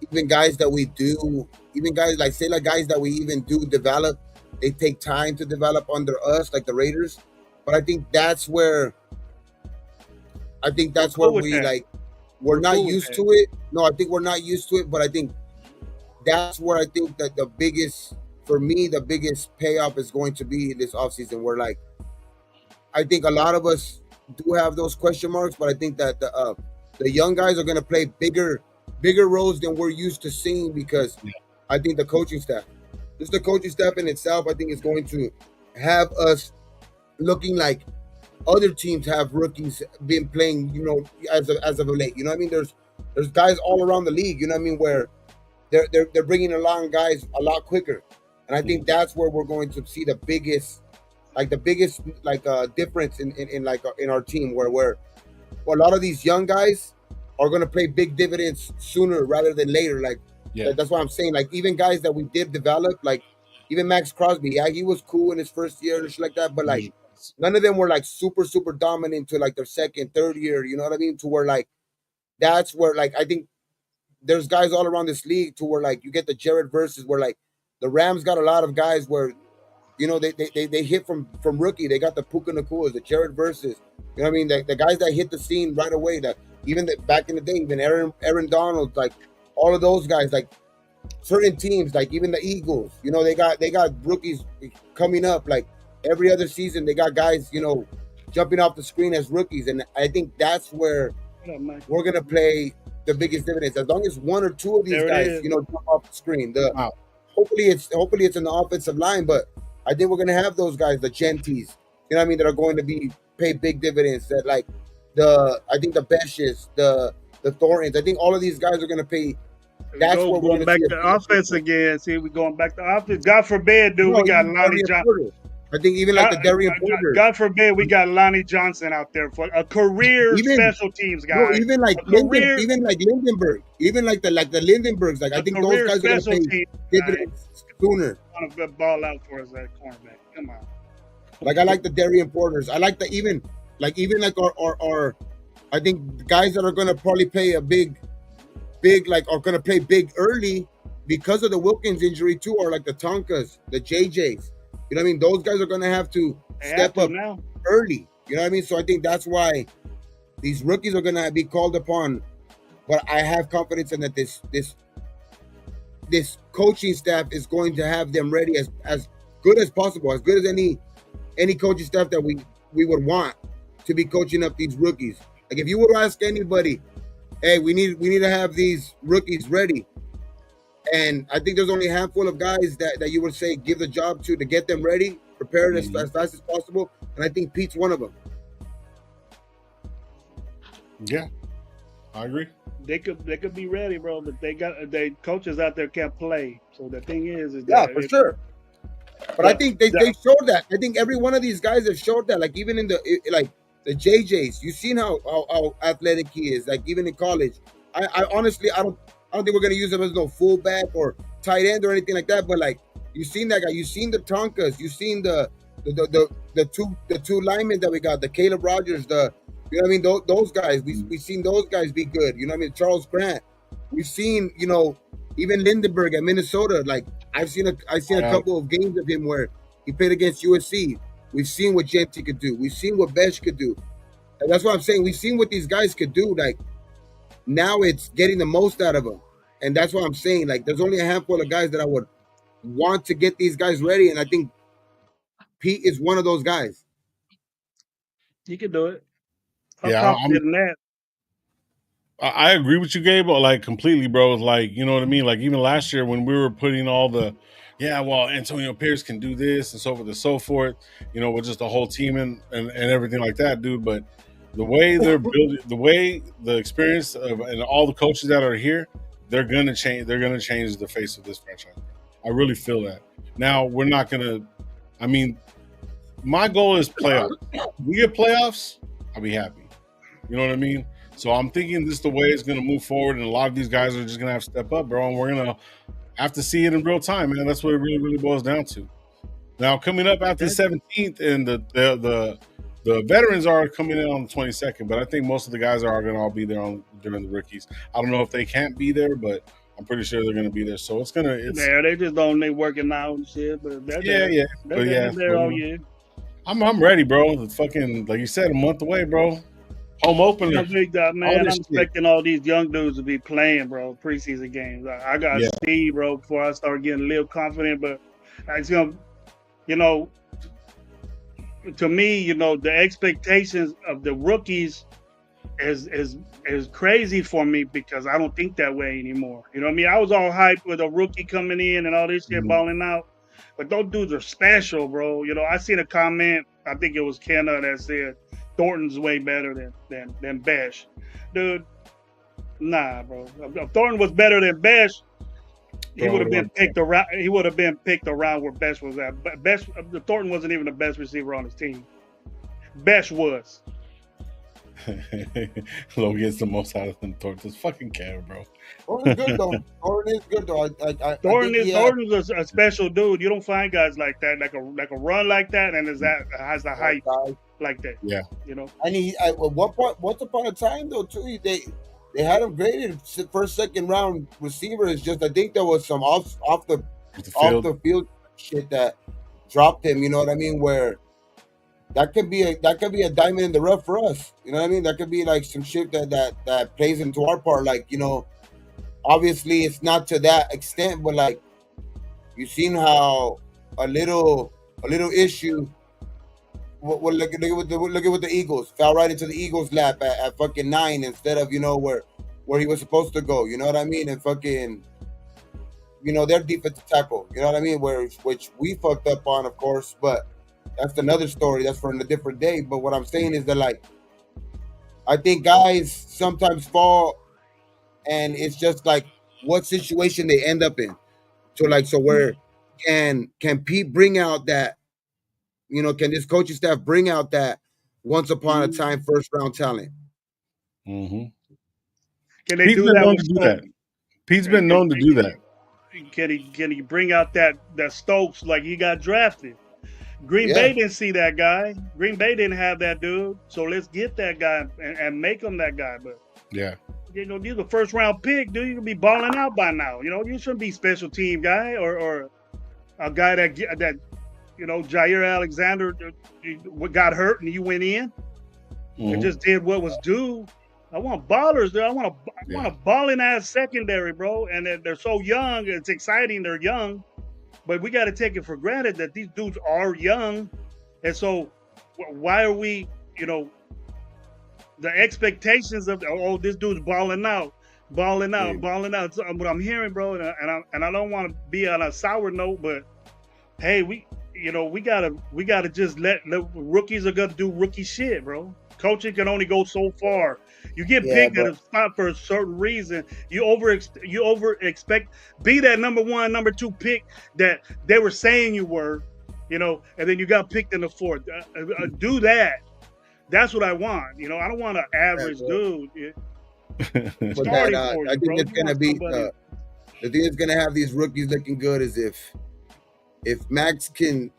even guys that we do, even guys like guys that we even do develop, they take time to develop under us, like the Raiders. But I think that's where we're not used to it. No, I think we're not used to it, but I think that's where I think that the biggest payoff is going to be in this offseason, where like I think a lot of us do have those question marks, but I think that the young guys are going to play bigger roles than we're used to seeing, because I think the coaching staff in itself, I think is going to have us looking like other teams have rookies been playing, as of late. You know what I mean? There's guys all around the league, where they're bringing along guys a lot quicker, and I think that's where we're going to see the biggest difference in our team, where a lot of these young guys are going to play big dividends sooner rather than later. That's what I'm saying. Like even guys that we did develop, like even Max Crosby, he was cool in his first year and shit like that, but like none of them were like super dominant to like their second, third year. You know what I mean? To where like that's where like I think there's guys all around this league to where like you get the Jared versus where like the Rams got a lot of guys where they hit from rookie. They got the Puka Nakuas, the Jared versus. You know what I mean? The guys that hit the scene right away. That even back in the day, even Aaron Donald, like all of those guys, like certain teams, like even the Eagles. They got rookies coming up. Like every other season, they got guys jumping off the screen as rookies, and I think that's where we're gonna play the biggest dividends. As long as one or two of these guys, jump off the screen. Hopefully it's in the offensive line, but I think we're gonna have those guys, the Genties, that are going to pay big dividends. That like I think the Beshes, the Thorntons, I think all of these guys are gonna pay. That's where we're going back to offense again. See, we're going back to offense. God forbid, dude, we got Lonnie Johnson. I think even like the Darian Porter. God forbid we got Lonnie Johnson out there for a career special teams guy. No, even like Lindenberg, even like the Lindenbergs. Like I think those guys are going to pay dividends sooner. Want to ball out for us at cornerback? Come on. Like I like the Darian Porters. I like even our I think guys that are going to probably play a big like are going to play big early because of the Wilkins injury too, or like the Tonkas, the JJs. You know what I mean? Those guys are going to have to step up now early. You know what I mean? So I think that's why these rookies are going to be called upon. But I have confidence in that this coaching staff is going to have them ready as good as possible, as good as any coaching staff that we would want to be coaching up these rookies. Like if you would ask anybody, hey, we need to have these rookies ready. And I think there's only a handful of guys that you would say give the job to get them ready, prepared as fast as possible. And I think Pete's one of them. Yeah, I agree. They could be ready, bro, but they coaches out there can't play. So the thing is that for sure. But I think they showed that. I think every one of these guys have showed that. Like even in the the JJs. You've seen how athletic he is. Like even in college, I honestly I don't think we're gonna use him as no fullback or tight end or anything like that. But like you've seen that guy. You've seen the Tonkas. You've seen the two linemen that we got. The Caleb Rogers. You know what I mean? Those guys. We've seen those guys be good. You know what I mean? Charles Grant. We've seen even Lindenberg at Minnesota. Like I've seen a couple of games of him where he played against USC. We've seen what Genty could do. We've seen what Besh could do. And that's what I'm saying. We've seen what these guys could do. Like now it's getting the most out of them. And that's what I'm saying. Like there's only a handful of guys that I would want to get these guys ready. And I think Pete is one of those guys. He can do it. I'm confident in that. I agree with you, Gabe, like completely, bro. Like, you know what I mean? Like even last year when we were putting all the, Antonio Pierce can do this and so forth and so forth, with just the whole team and everything like that, dude. But the way they're building, the way the experience and all the coaches that are here, they're gonna change. They're gonna change the face of this franchise. I really feel that. Now we're not gonna. I mean, my goal is playoffs. If we get playoffs, I'll be happy. You know what I mean? So I'm thinking this is the way it's going to move forward, and a lot of these guys are just going to have to step up, bro, and we're going to have to see it in real time, man. That's what it really, really boils down to. Now, coming up after the 17th, and the veterans are coming in on the 22nd, but I think most of the guys are going to all be there during the rookies. I don't know if they can't be there, but I'm pretty sure they're going to be there. So it's they just don't need working out and shit. But they're there all year. I'm ready, bro. The fucking, like you said, a month away, bro. Home opener. I'm expecting all these young dudes to be playing, bro, preseason games. I got Steve, bro, before I start getting a little confident, but it's going to, to me, the expectations of the rookies is crazy for me because I don't think that way anymore. You know what I mean? I was all hyped with a rookie coming in and all this shit balling out, but those dudes are special, bro. I seen a comment, I think it was Kenna that said, Thornton's way better than Besh. Dude, nah, bro. If Thornton was better than Besh, he would have been picked around. He would have been picked around where Besh was at. Thornton wasn't even the best receiver on his team. Besh was. Low gets the most out of them. Thornton's fucking care, bro. Thornton's good though. Thornton is good though. Thornton's a special dude. You don't find guys like that, like a run like that, and has the height like that. Yeah, And once upon a time though too, they had him graded first, second round receiver. It's just I think there was some off the field shit that dropped him. You know what I mean? Where that could be a diamond in the rough for us. You know what I mean? That could be like some shit that plays into our part. Like obviously it's not to that extent, but like you've seen how a little issue. Look at what the Eagles fell right into the Eagles' lap at fucking 9 instead of where he was supposed to go. You know what I mean? And fucking their defensive tackle. You know what I mean? Which we fucked up on, of course, but that's another story. That's for a different day. But what I'm saying is that like I think guys sometimes fall, and it's just like what situation they end up in. So where can Pete bring out that? Can this coaching staff bring out that once upon a time first round talent? Mm-hmm. Can they do that? Pete's been known to do that. Can he bring out that Stokes like he got drafted? Green Bay didn't see that guy. Green Bay didn't have that dude. So let's get that guy and make him that guy. But he's a first round pick, dude. You can be balling out by now. You shouldn't be special team guy or a guy that Jair Alexander got hurt and you went in and just did what was due. I want ballers there. I want a balling ass secondary, bro. And they're so young. It's exciting. They're young, but we got to take it for granted that these dudes are young. And so why are we, the expectations of, this dude's balling out. So what I'm hearing, bro, and I don't want to be on a sour note, but hey, we gotta just let rookies are gonna do rookie shit, bro. Coaching can only go so far. You get picked at a spot for a certain reason. You over expect be that number 1, number 2 pick that they were saying you were, and then you got picked in the 4th. Do that. That's what I want. You know, I don't want an average dude. But Starting that, for I you, think bro. it's gonna be the thing that's gonna have these rookies looking good is if Max and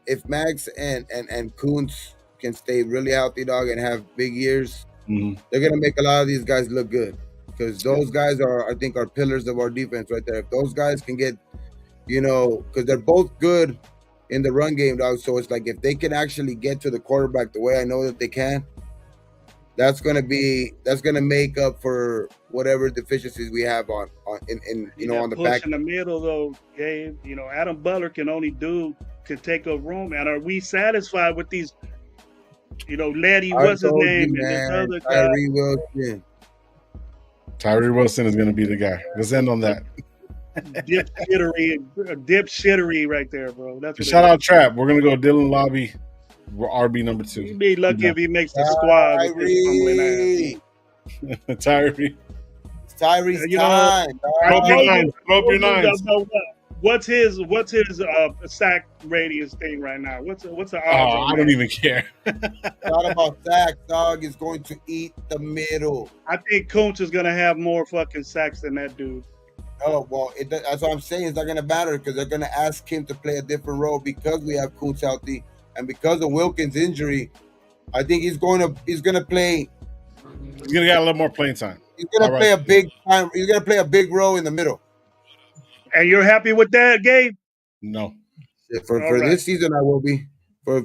Kuntz can stay really healthy, dog, and have big years, they're gonna make a lot of these guys look good. Because those guys I think, are pillars of our defense right there. If those guys can get, because they're both good in the run game, dog. So it's like if they can actually get to the quarterback the way I know that they can, that's gonna make up for whatever deficiencies we have on the push back. In the middle though, Gabe. You know, Adam Butler can take up room. And are we satisfied with these? You know, Letty, what's his name, and this other guy, Tyree Wilson. Tyree Wilson is gonna be the guy. Let's end on that. dipshittery right there, bro. That's what shout out Trap. We're gonna go Dylan Lobby, RB number 2. He'd be lucky if he makes the squad with this fumbling ass. Tyree. Tyree's time. Throw up your nines. What's his sack radius thing right now? What's the odds? I don't even care. Not about sacks, dog. Is going to eat the middle. I think Kuntz is gonna have more fucking sacks than that dude. Oh well, that's what I'm saying. It's not gonna matter because they're gonna ask him to play a different role because we have Kuntz healthy and because of Wilkins' injury. I think he's gonna play. He's gonna get a little more playing time. He's gonna play a big time. He's gonna play a big role in the middle. And you're happy with that, Gabe? No. For this season, I will be.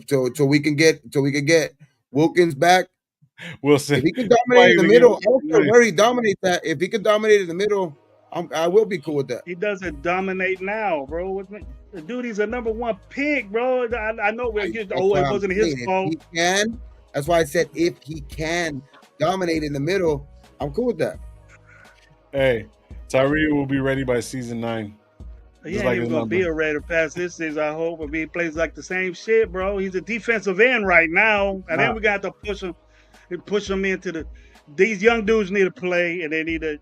Till we can get Wilkins back. Wilson. If he can dominate in the middle, I don't care where he dominates that. If he can dominate in the middle, I will be cool with that. He doesn't dominate now, bro. Dude, he's a number 1 pick, bro. I know it wasn't his fault. If he can, that's why I said if he can dominate in the middle, I'm cool with that. Hey, Tyree will be ready by season 9. He ain't even gonna be a ready past this season, I hope. If he plays like the same shit, bro. He's a defensive end right now. And then we got to push him into these young dudes need to play, and they need to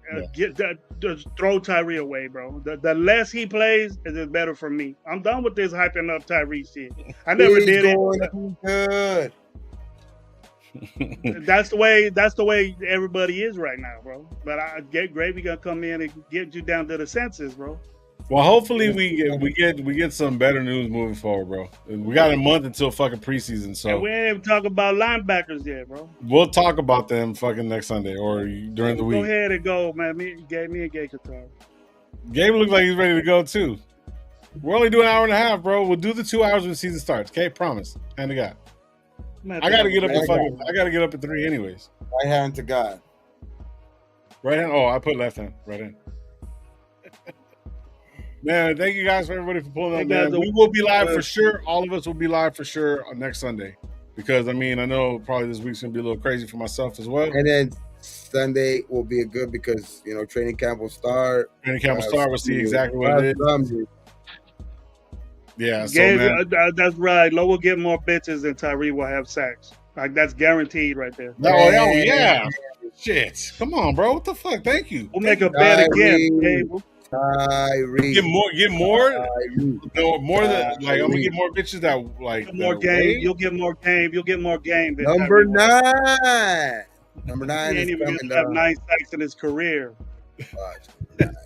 throw Tyree away, bro. The less he plays, the better for me. I'm done with this hyping up Tyree shit. I never did it. Good. That's the way everybody is right now, bro. But Gravy gonna come in and get you down to the senses, bro. Well, hopefully we get some better news moving forward, bro. We got a month until fucking preseason, so and we ain't even talking about linebackers yet, bro. We'll talk about them fucking next Sunday or during the week. Go ahead and go, man. Me and Gabe can talk. Gabe looks like he's ready to go too. We're only doing an hour and a half, bro. We'll do the 2 hours when the season starts. Okay, promise. Hand to God. I gotta get up at 3 anyways. Right hand to God. Right hand. Oh, I put left hand. Right hand. Man, thank you guys for everybody for pulling up. Man. We will be live for sure. All of us will be live for sure on next Sunday. Because I know probably this week's gonna be a little crazy for myself as well. And then Sunday will be good because training camp will start. Training camp will start. We'll see exactly what it is. Yeah, Gabe, that's right. Lowe will get more bitches than Tyree will have sacks. Like that's guaranteed right there. Oh yeah. Shit. Come on, bro. What the fuck? Thank you. We'll make a bet again, Gabe. Tyree. Get more than like I'm gonna get more bitches that like more game. You'll get more game. You'll get more game. Number 9. Number 9 is even gonna have 9 sacks in his career.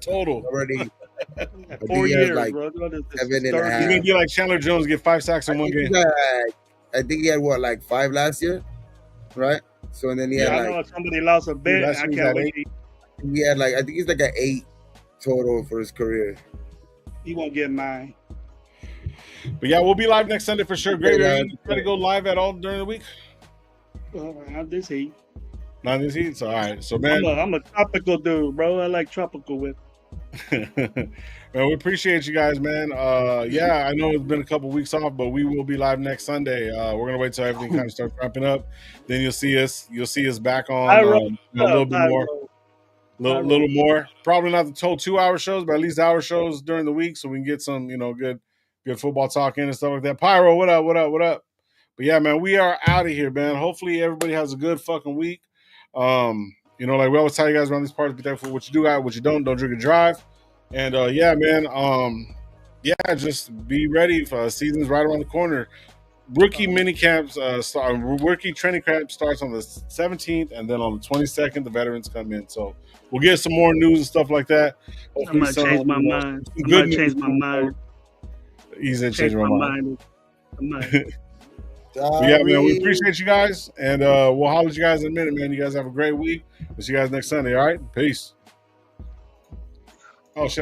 Total. Already 4 years, like bro. 7.5. You're gonna be like Chandler Jones, get 5 sacks in one game. I think he had like 5 last year, right? So and then he had I know somebody lost a bet. I can't wait. He had I think he's like an 8 total for his career. He won't get 9. But yeah, we'll be live next Sunday for sure. Great. Are you trying to go live at all during the week? Not this heat. Not this heat. So all right. So man, I'm a tropical dude, bro. I like tropical whip. Man, we appreciate you guys, man. Yeah, I know it's been a couple weeks off, but we will be live next Sunday. We're gonna wait till everything kind of starts ramping up. Then you'll see us back on a little bit more. Little more. Probably not the whole 2-hour shows, but at least hour shows during the week, so we can get some, good football talk in and stuff like that. Pyro, what up? But yeah, man, we are out of here, man. Hopefully everybody has a good fucking week. Like we always tell you guys around these parts, be thankful for what you do got, what you don't drink and drive. And yeah, man, just be ready for season's right around the corner. rookie mini camps rookie training camp starts on the 17th, and then on the 22nd the veterans come in. So we'll get some more news and stuff like that. I might change my mind. I might change my mind. He's in changing my mind. I might. Yeah, man, we appreciate you guys, and we'll holler at you guys in a minute, man. You guys have a great week. We'll see you guys next Sunday. All right, peace. Oh shit.